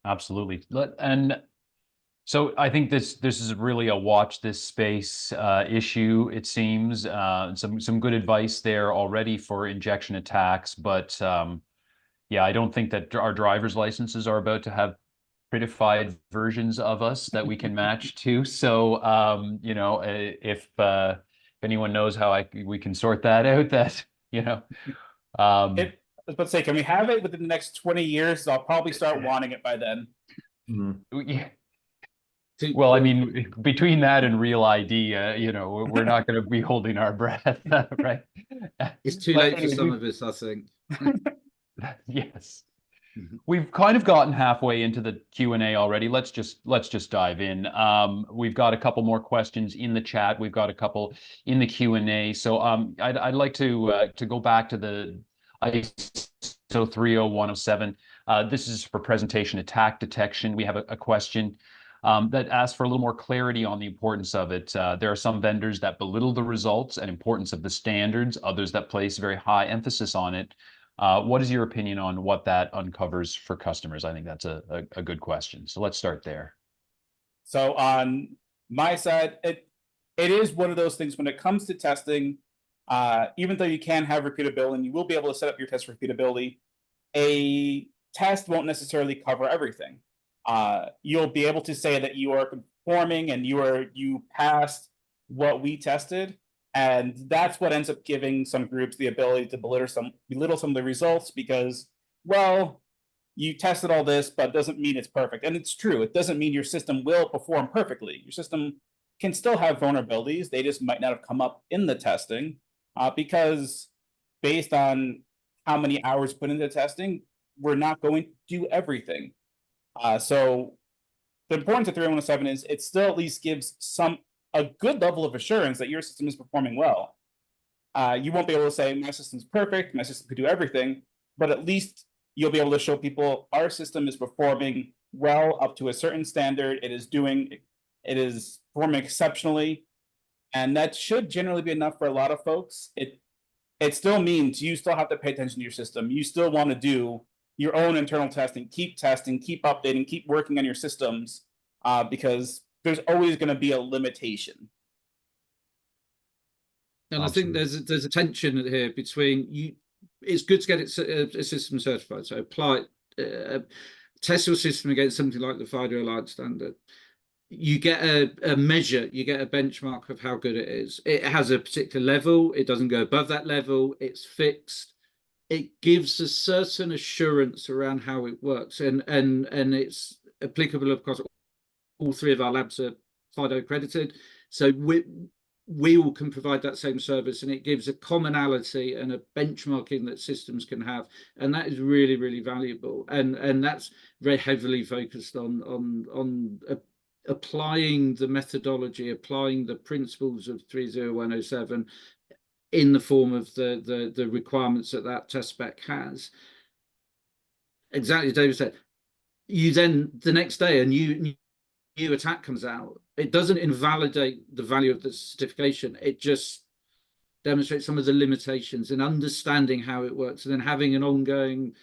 Absolutely. And so I think this is really a watch this space issue, it seems. Some good advice there already for injection attacks, but yeah, I don't think that our driver's licenses are about to have prettified versions of us that we can match to. So you know, if anyone knows how we can sort that out, that, you know. I was about to say, can we have it within the next 20 years? I'll probably start wanting it by then. Yeah. Well, I mean, between that and Real ID, you know, we're not going to be holding our breath, right? It's too late for some of us, I think. Yes. We've kind of gotten halfway into the Q&A already. Let's just dive in. We've got a couple more questions in the chat. We've got a couple in the Q&A. So I'd like to go back to the ISO 30107. This is for presentation attack detection. We have a question that asks for a little more clarity on the importance of it. There are some vendors that belittle the results and importance of the standards, others that place very high emphasis on it. What is your opinion on what that uncovers for customers? I think that's a good question. So let's start there. So on my side, it is one of those things when it comes to testing, even though you can have repeatability and you will be able to set up your test repeatability, a test won't necessarily cover everything. You'll be able to say that you are conforming and you passed what we tested. And that's what ends up giving some groups the ability to belittle some of the results, because, well, you tested all this, but it doesn't mean it's perfect. And it's true. It doesn't mean your system will perform perfectly. Your system can still have vulnerabilities. They just might not have come up in the testing because based on how many hours put into testing, we're not going to do everything. So the importance of 30107 is it still at least gives a good level of assurance that your system is performing well. You won't be able to say, my system's perfect, my system could do everything, but at least you'll be able to show people our system is performing well up to a certain standard. It is performing exceptionally, and that should generally be enough for a lot of folks. It still means you still have to pay attention to your system. You still want to do your own internal testing, keep updating, keep working on your systems, because there's always going to be a limitation. And absolutely. I think there's a tension here between it's good to get a system certified. So apply test your system against something like the FIDO Alliance standard. You get a measure, you get a benchmark of how good it is. It has a particular level. It doesn't go above that level. It's fixed. it gives a certain assurance around how it works, and it's applicable, of course. All three of our labs are FIDO accredited, so we all can provide that same service, and it gives a commonality and a benchmarking that systems can have, and that is really, really valuable. And that's very heavily focused on applying the methodology, applying the principles of 30107 in the form of the requirements that test spec has. Exactly as David said, you then the next day a new attack comes out. It doesn't invalidate the value of the certification. It just demonstrates some of the limitations and understanding how it works, and then having an ongoing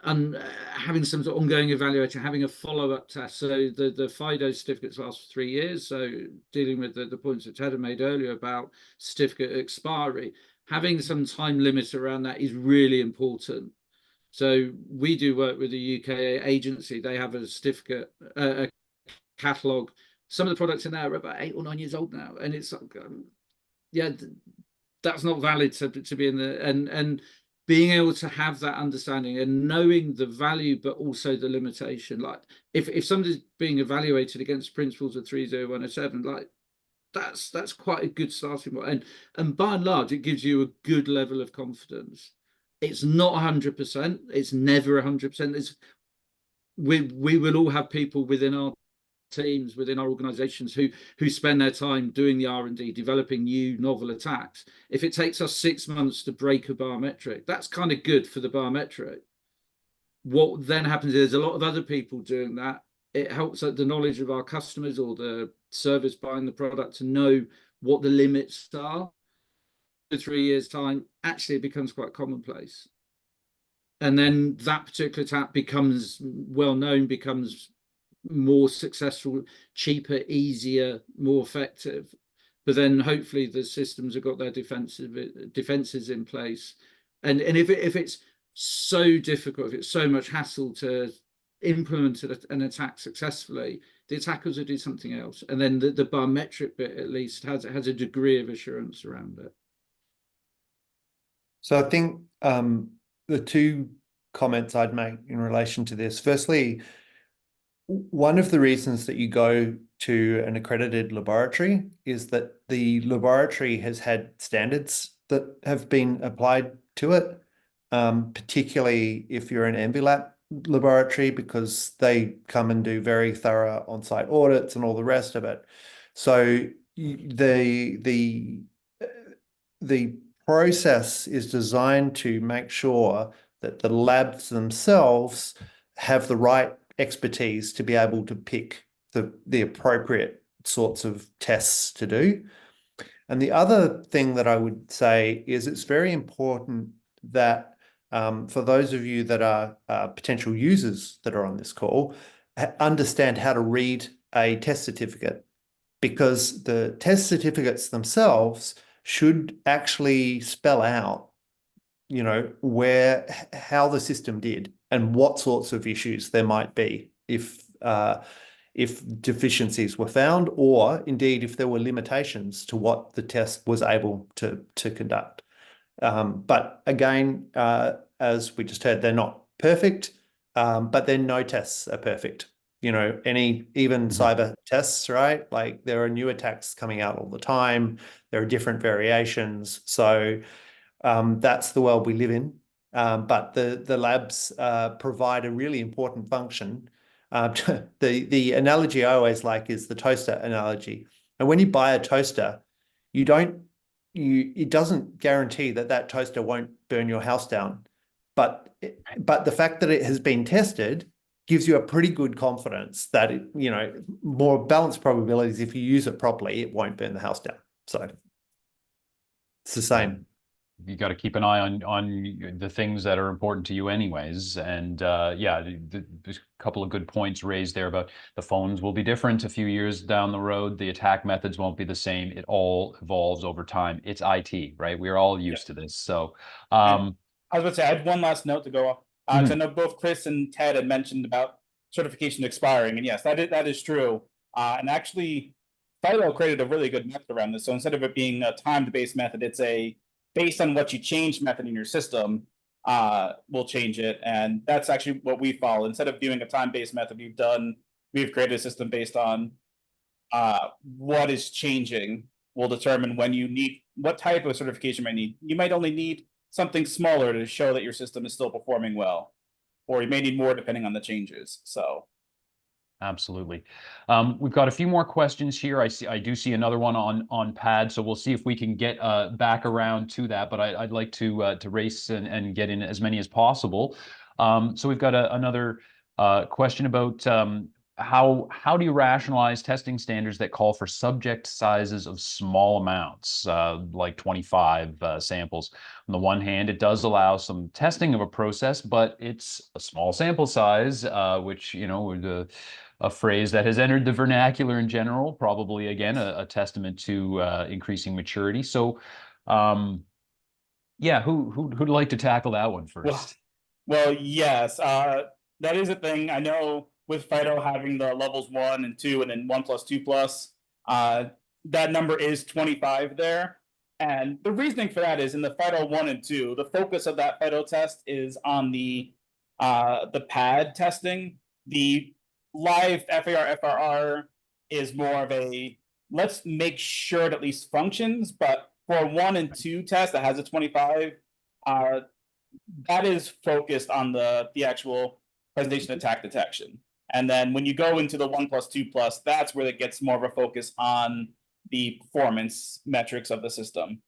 having some sort of ongoing evaluation, having a follow-up test. So the FIDO certificates last for 3 years. So dealing with the points that Ted had made earlier about certificate expiry, having some time limit around that is really important. So we do work with the UK agency. They have a certificate, a catalogue. Some of the products in there are about 8 or 9 years old now, and it's yeah, that's not valid to be in the and being able to have that understanding and knowing the value, but also the limitation. Like if somebody's being evaluated against principles of 30107, like that's quite a good starting point. And by and large, it gives you a good level of confidence. It's not 100%. It's never 100%. It's we will all have people within our teams, within our organizations who spend their time doing the R&D, developing new novel attacks. If it takes us 6 months to break a biometric, that's kind of good for the biometric. What then happens is there's a lot of other people doing that. It helps the knowledge of our customers or the service buying the product to know what the limits are. In 3 years' time, actually it becomes quite commonplace. And then that particular attack becomes well known, becomes more successful, cheaper, easier, more effective. But then hopefully the systems have got their defenses in place. And if it's so difficult, if it's so much hassle to implement an attack successfully, the attackers will do something else. And then the biometric bit at least has a degree of assurance around it. So I think the two comments I'd make in relation to this, firstly, one of the reasons that you go to an accredited laboratory is that the laboratory has had standards that have been applied to it, particularly if you're an MVLAP laboratory, because they come and do very thorough on-site audits and all the rest of it. So the process is designed to make sure that the labs themselves have the right expertise to be able to pick the appropriate sorts of tests to do. And the other thing that I would say is it's very important that for those of you that are potential users that are on this call, understand how to read a test certificate, because the test certificates themselves should actually spell out, you know, how the system did and what sorts of issues there might be if deficiencies were found, or indeed if there were limitations to what the test was able to conduct. But again, as we just heard, they're not perfect, but then no tests are perfect. You know, even cyber tests, right? Like there are new attacks coming out all the time. There are different variations. So that's the world we live in. But the labs provide a really important function. The analogy I always like is the toaster analogy. And when you buy a toaster, it doesn't guarantee that toaster won't burn your house down. But the fact that it has been tested gives you a pretty good confidence that it, you know, more balanced probabilities if you use it properly, it won't burn the house down. So it's the same. You got to keep an eye on the things that are important to you anyways. And yeah, there's a couple of good points raised there about the phones will be different a few years down the road. The attack methods won't be the same. It all evolves over time. It's IT, right? We're all used to this. So I was going to say, I had one last note to go off. I know both Chris and Ted had mentioned about certification expiring. And yes, that is true. And actually, FIDO created a really good method around this. So instead of it being a time-based method, it's a based on what you change method in your system. we'll change it. And that's actually what we follow. Instead of doing a time-based method, we've created a system based on what is changing will determine when you need, what type of certification you might need. You might only need something smaller to show that your system is still performing well, or you may need more depending on the changes. So absolutely. We've got a few more questions here. I do see another one on pad, so we'll see if we can get back around to that. But I'd like to race and get in as many as possible. So we've got another question about how do you rationalize testing standards that call for subject sizes of small amounts, like 25 samples? On the one hand, it does allow some testing of a process, but it's a small sample size, which, you know, a phrase that has entered the vernacular in general, probably, again, a testament to increasing maturity. So, yeah, who'd like to tackle that one first? Well, yes, that is a thing. I know with FIDO having the levels 1 and 2 and then 1 plus 2 plus, that number is 25 there. And the reasoning for that is in the FIDO 1 and 2, the focus of that FIDO test is on the pad testing. The live FAR, FRR is more of a, let's make sure it at least functions, but for 1 and 2 test that has a 25, that is focused on the actual presentation attack detection. And then when you go into the 1 plus 2 plus, that's where it gets more of a focus on the performance metrics of the system.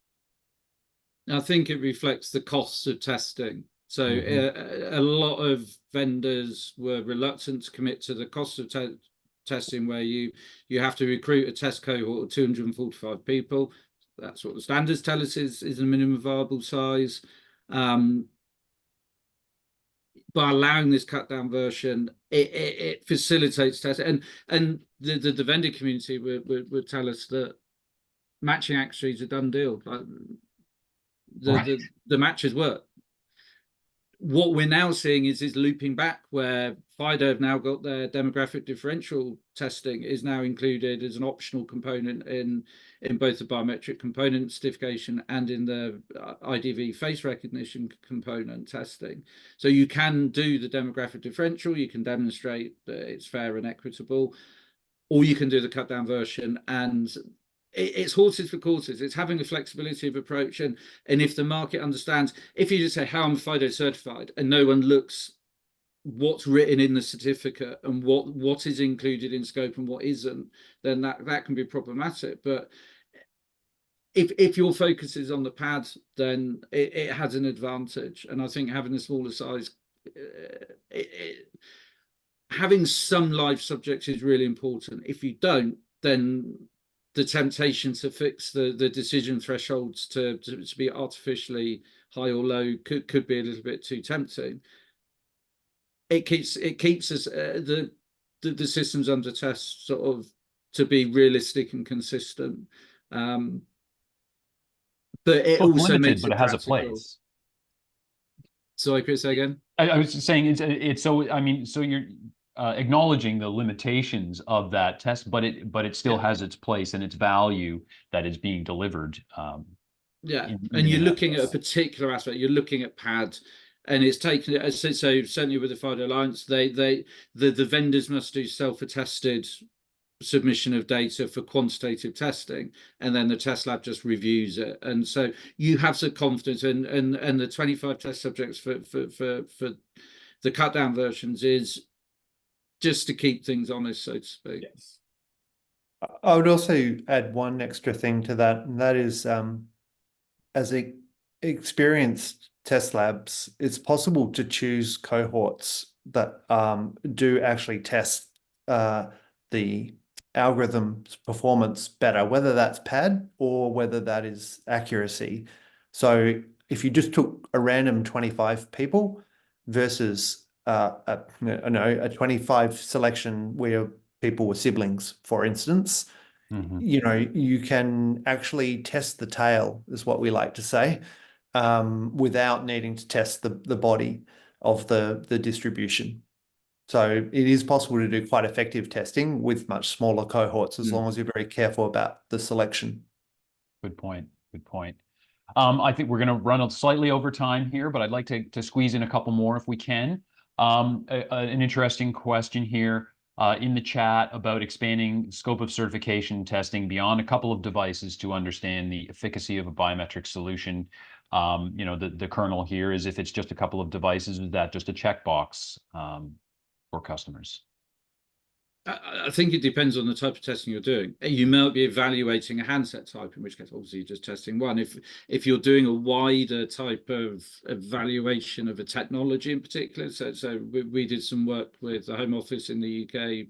I think it reflects the costs of testing. So a lot of vendors were reluctant to commit to the cost of testing, where you have to recruit a test cohort of 245 people. That's what the standards tell us is the minimum viable size. By allowing this cut down version, it facilitates testing, and the vendor community would tell us that matching accuracy is a done deal. Like the matches work. What we're now seeing is looping back, where FIDO have now got their demographic differential testing is now included as an optional component in both the biometric component certification and in the IDV face recognition component testing. So you can do the demographic differential, you can demonstrate that it's fair and equitable, or you can do the cut down version, and it's horses for courses. It's having a flexibility of approach, and if the market understands, if you just say how I'm FIDO certified and no one looks what's written in the certificate and what is included in scope and what isn't, then that can be problematic. But if your focus is on the pad, then it has an advantage. And I think having a smaller size, having some live subjects is really important. If you don't, then the temptation to fix the decision thresholds to be artificially high or low could be a little bit too tempting. It keeps us the systems under test sort of to be realistic and consistent, but it also makes but it has a place. Sorry, Chris, say again. I was just saying it's so, I mean, so you're acknowledging the limitations of that test, but it still has its place and its value that is being delivered. And you're looking at a particular aspect. You're looking at pad, and it's taken it. So certainly with the FIDO Alliance, the vendors must do self-attested submission of data for quantitative testing, and then the test lab just reviews it. And so you have some confidence, and the 25 test subjects for the cut down versions is just to keep things honest, so to speak. Yes. I would also add one extra thing to that, and that is, as experienced test labs, it's possible to choose cohorts that do actually test the algorithm's performance better, whether that's pad or whether that is accuracy. So if you just took a random 25 people versus a 25 selection where people were siblings, for instance, you know, you can actually test the tail, is what we like to say, without needing to test the body of the distribution. So it is possible to do quite effective testing with much smaller cohorts, as long as you're very careful about the selection. Good point. Good point. I think we're going to run slightly over time here, but I'd like to squeeze in a couple more if we can. An interesting question here in the chat about expanding scope of certification testing beyond a couple of devices to understand the efficacy of a biometric solution. You know, the kernel here is if it's just a couple of devices, is that just a checkbox for customers? I think it depends on the type of testing you're doing. You might be evaluating a handset type, in which case, obviously, you're just testing one. If you're doing a wider type of evaluation of a technology in particular, so we did some work with the Home Office in the UK,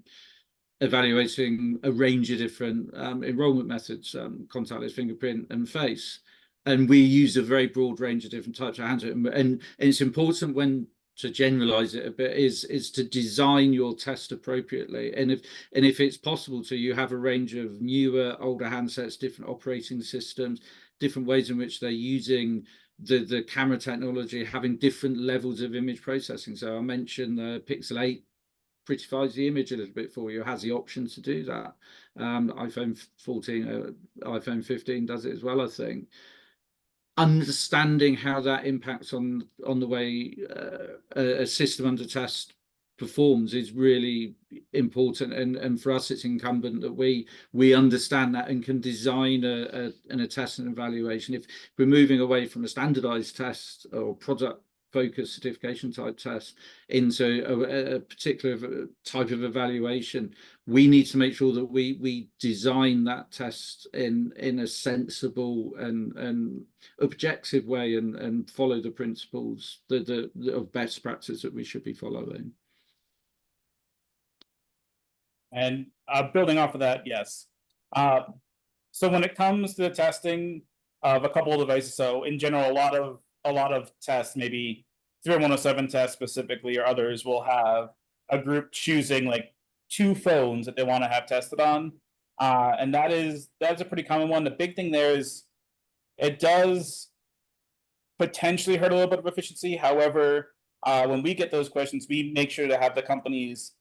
evaluating a range of different enrolment methods, contactless, fingerprint, and face. And we use a very broad range of different types of handset. And it's important when to generalize it a bit is to design your test appropriately, and if it's possible to, you have a range of newer, older handsets, different operating systems, different ways in which they're using the camera technology, having different levels of image processing. So I mentioned the Pixel 8 prettifies the image a little bit for you, has the option to do that. iPhone 14, iPhone 15 does it as well, I think. Understanding how that impacts on the way a system under test performs is really important, and for us it's incumbent that we understand that and can design a test and evaluation. If we're moving away from a standardized test or product focused certification type test into a particular type of evaluation, we need to make sure that we design that test in a sensible and objective way, and follow the principles of best practice that we should be following. And building off of that, yes. So when it comes to the testing of a couple of devices, so in general, a lot of tests, maybe 3107 tests specifically, or others, will have a group choosing like 2 phones that they want to have tested on, and that's a pretty common one. The big thing there is it does potentially hurt a little bit of efficiency. However, when we get those questions, we make sure to have the companies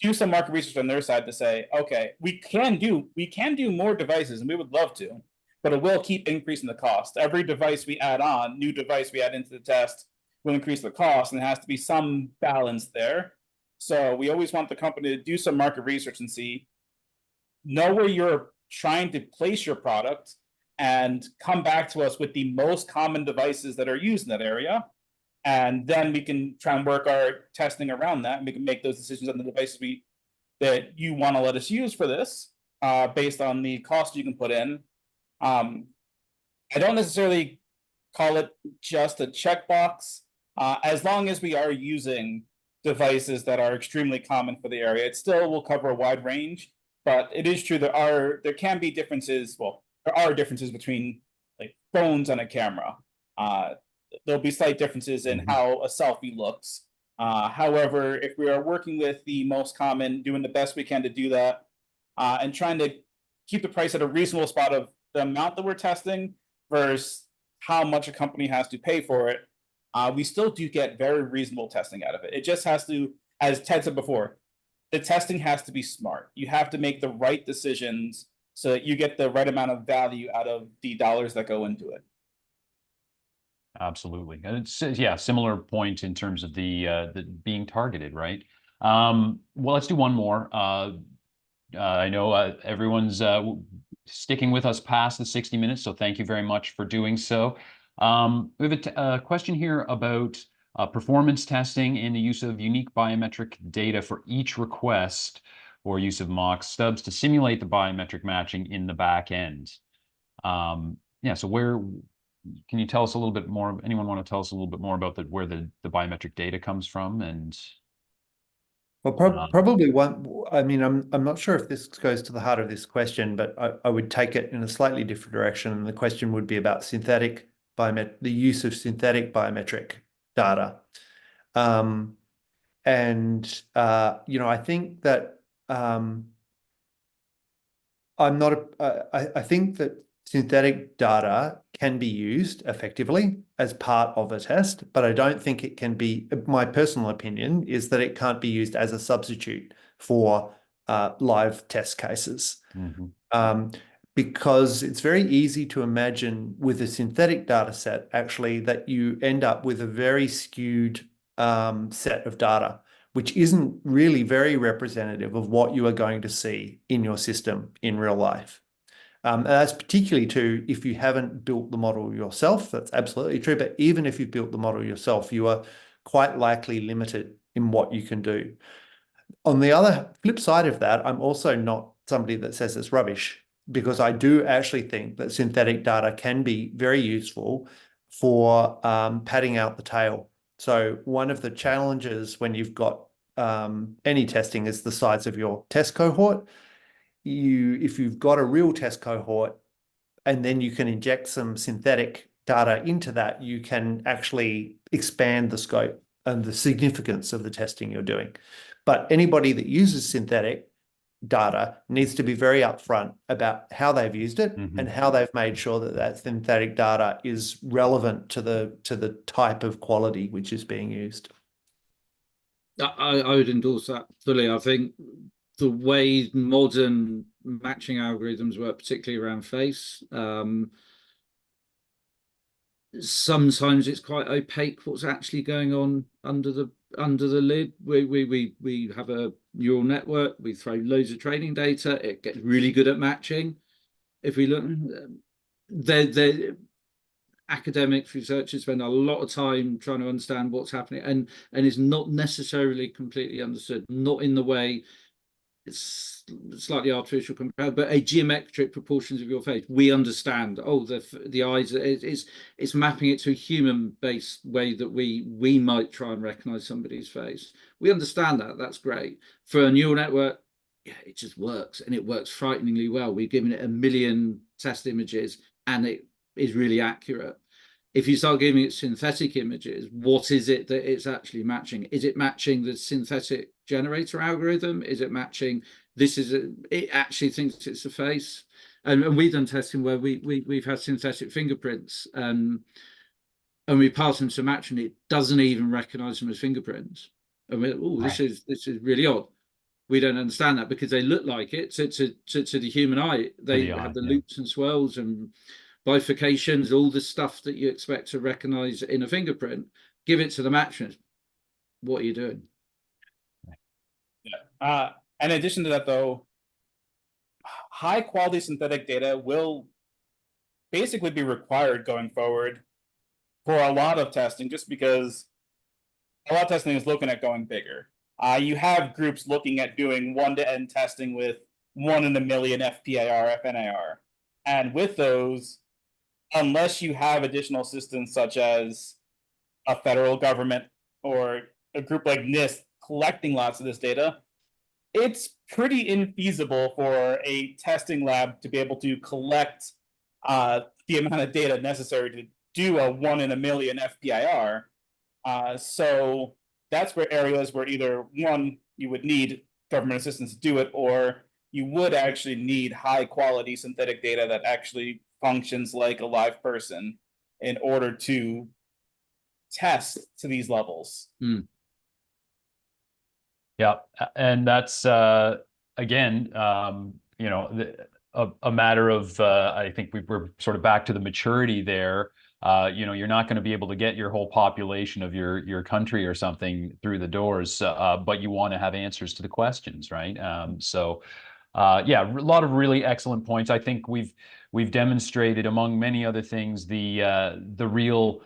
do some market research on their side to say, okay, we can do more devices, and we would love to, but it will keep increasing the cost. Every device we add on, new device we add into the test, will increase the cost, and there has to be some balance there. So we always want the company to do some market research and know where you're trying to place your product, and come back to us with the most common devices that are used in that area. And then we can try and work our testing around that, and we can make those decisions on the devices that you want to let us use for this, based on the cost you can put in. I don't necessarily call it just a checkbox. As long as we are using devices that are extremely common for the area, it still will cover a wide range. But it is true there can be differences. Well, there are differences between like phones and a camera. There'll be slight differences in how a selfie looks. However, if we are working with the most common, doing the best we can to do that, and trying to keep the price at a reasonable spot of the amount that we're testing versus how much a company has to pay for it, we still do get very reasonable testing out of it. It just has to, as Ted said before, the testing has to be smart. You have to make the right decisions so that you get the right amount of value out of the dollars that go into it. Absolutely. And it's, yeah, similar point in terms of the being targeted, right? Well, let's do one more. I know everyone's sticking with us past the 60 minutes, so thank you very much for doing so. We have a question here about performance testing and the use of unique biometric data for each request, or use of mock stubs to simulate the biometric matching in the back end. Yeah, so can you tell us a little bit more? Anyone want to tell us a little bit more about where the biometric data comes from? And well, probably one. I mean, I'm not sure if this goes to the heart of this question, but I would take it in a slightly different direction. And the question would be about the use of synthetic biometric data. You know, I think that I think that synthetic data can be used effectively as part of a test, but I don't think it can be, my personal opinion is that it can't be used as a substitute for live test cases. because it's very easy to imagine with a synthetic data set, actually, that you end up with a very skewed set of data, which isn't really very representative of what you are going to see in your system in real life. And that's particularly true if you haven't built the model yourself. That's absolutely true. But even if you've built the model yourself, you are quite likely limited in what you can do. On the other flip side of that, I'm also not somebody that says it's rubbish, because I do actually think that synthetic data can be very useful for padding out the tail. So one of the challenges when you've got any testing is the size of your test cohort. If you've got a real test cohort and then you can inject some synthetic data into that, you can actually expand the scope and the significance of the testing you're doing. But anybody that uses synthetic data needs to be very upfront about how they've used it and how they've made sure that that synthetic data is relevant to the type of quality which is being used. I would endorse that fully. I think the way modern matching algorithms work, particularly around face, sometimes it's quite opaque what's actually going on under the lid. We have a neural network, we throw loads of training data, it gets really good at matching. If we look, the academics, researchers spend a lot of time trying to understand what's happening, and it's not necessarily completely understood, not in the way, it's slightly artificial compared, but a geometric proportions of your face. We understand, oh, the eyes, it's mapping it to a human-based way that we might try and recognize somebody's face. We understand that, that's great. For a neural network, yeah, it just works, and it works frighteningly well. We've given it 1 million test images, and it is really accurate. If you start giving it synthetic images, what is it that it's actually matching? Is it matching the synthetic generator algorithm? Is it matching it actually thinks it's a face? And we've done testing where we've had synthetic fingerprints, and we pass them to match, and it doesn't even recognize them as fingerprints. And we're, oh, this is really odd. We don't understand that because they look like it to the human eye. They have the loops and swirls and bifurcations, all the stuff that you expect to recognize in a fingerprint. Give it to the matchers. What are you doing? Yeah. In addition to that, though, high quality synthetic data will basically be required going forward for a lot of testing, just because a lot of testing is looking at going bigger. You have groups looking at doing one-to-end testing with 1 in a million FPAR, FNAR. And with those, unless you have additional systems such as a federal government or a group like NIST collecting lots of this data, it's pretty infeasible for a testing lab to be able to collect the amount of data necessary to do a 1 in a million FPIR. So that's where areas where either, one, you would need government assistance to do it, or you would actually need high quality synthetic data that actually functions like a live person in order to test to these levels. Yeah, and that's again, you know, a matter of I think we're sort of back to the maturity there. You know, you're not going to be able to get your whole population of your country or something through the doors, but you want to have answers to the questions, right? Yeah, a lot of really excellent points. I think we've demonstrated, among many other things, the real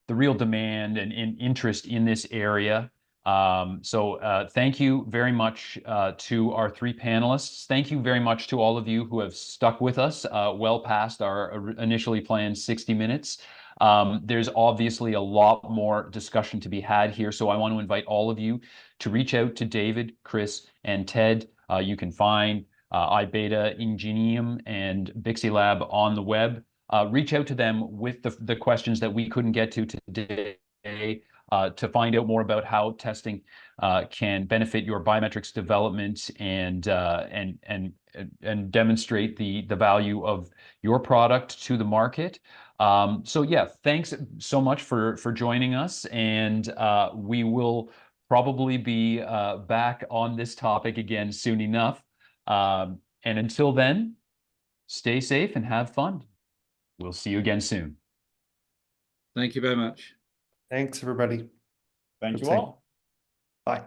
demand and interest in this area. Thank you very much to our 3 panelists. Thank you very much to all of you who have stuck with us well past our initially planned 60 minutes. There's obviously a lot more discussion to be had here, so I want to invite all of you to reach out to David, Chris, and Ted. You can find iBeta, Ingenium, and Bixilab on the web. Reach out to them with the questions that we couldn't get to today, to find out more about how testing can benefit your biometrics development and demonstrate the value of your product to the market. So yeah, thanks so much for joining us, and we will probably be back on this topic again soon enough. And until then, Stay safe and have fun. We'll see you again soon. Thank you very much. Thanks, everybody. Thank Good you seeing. all. Bye.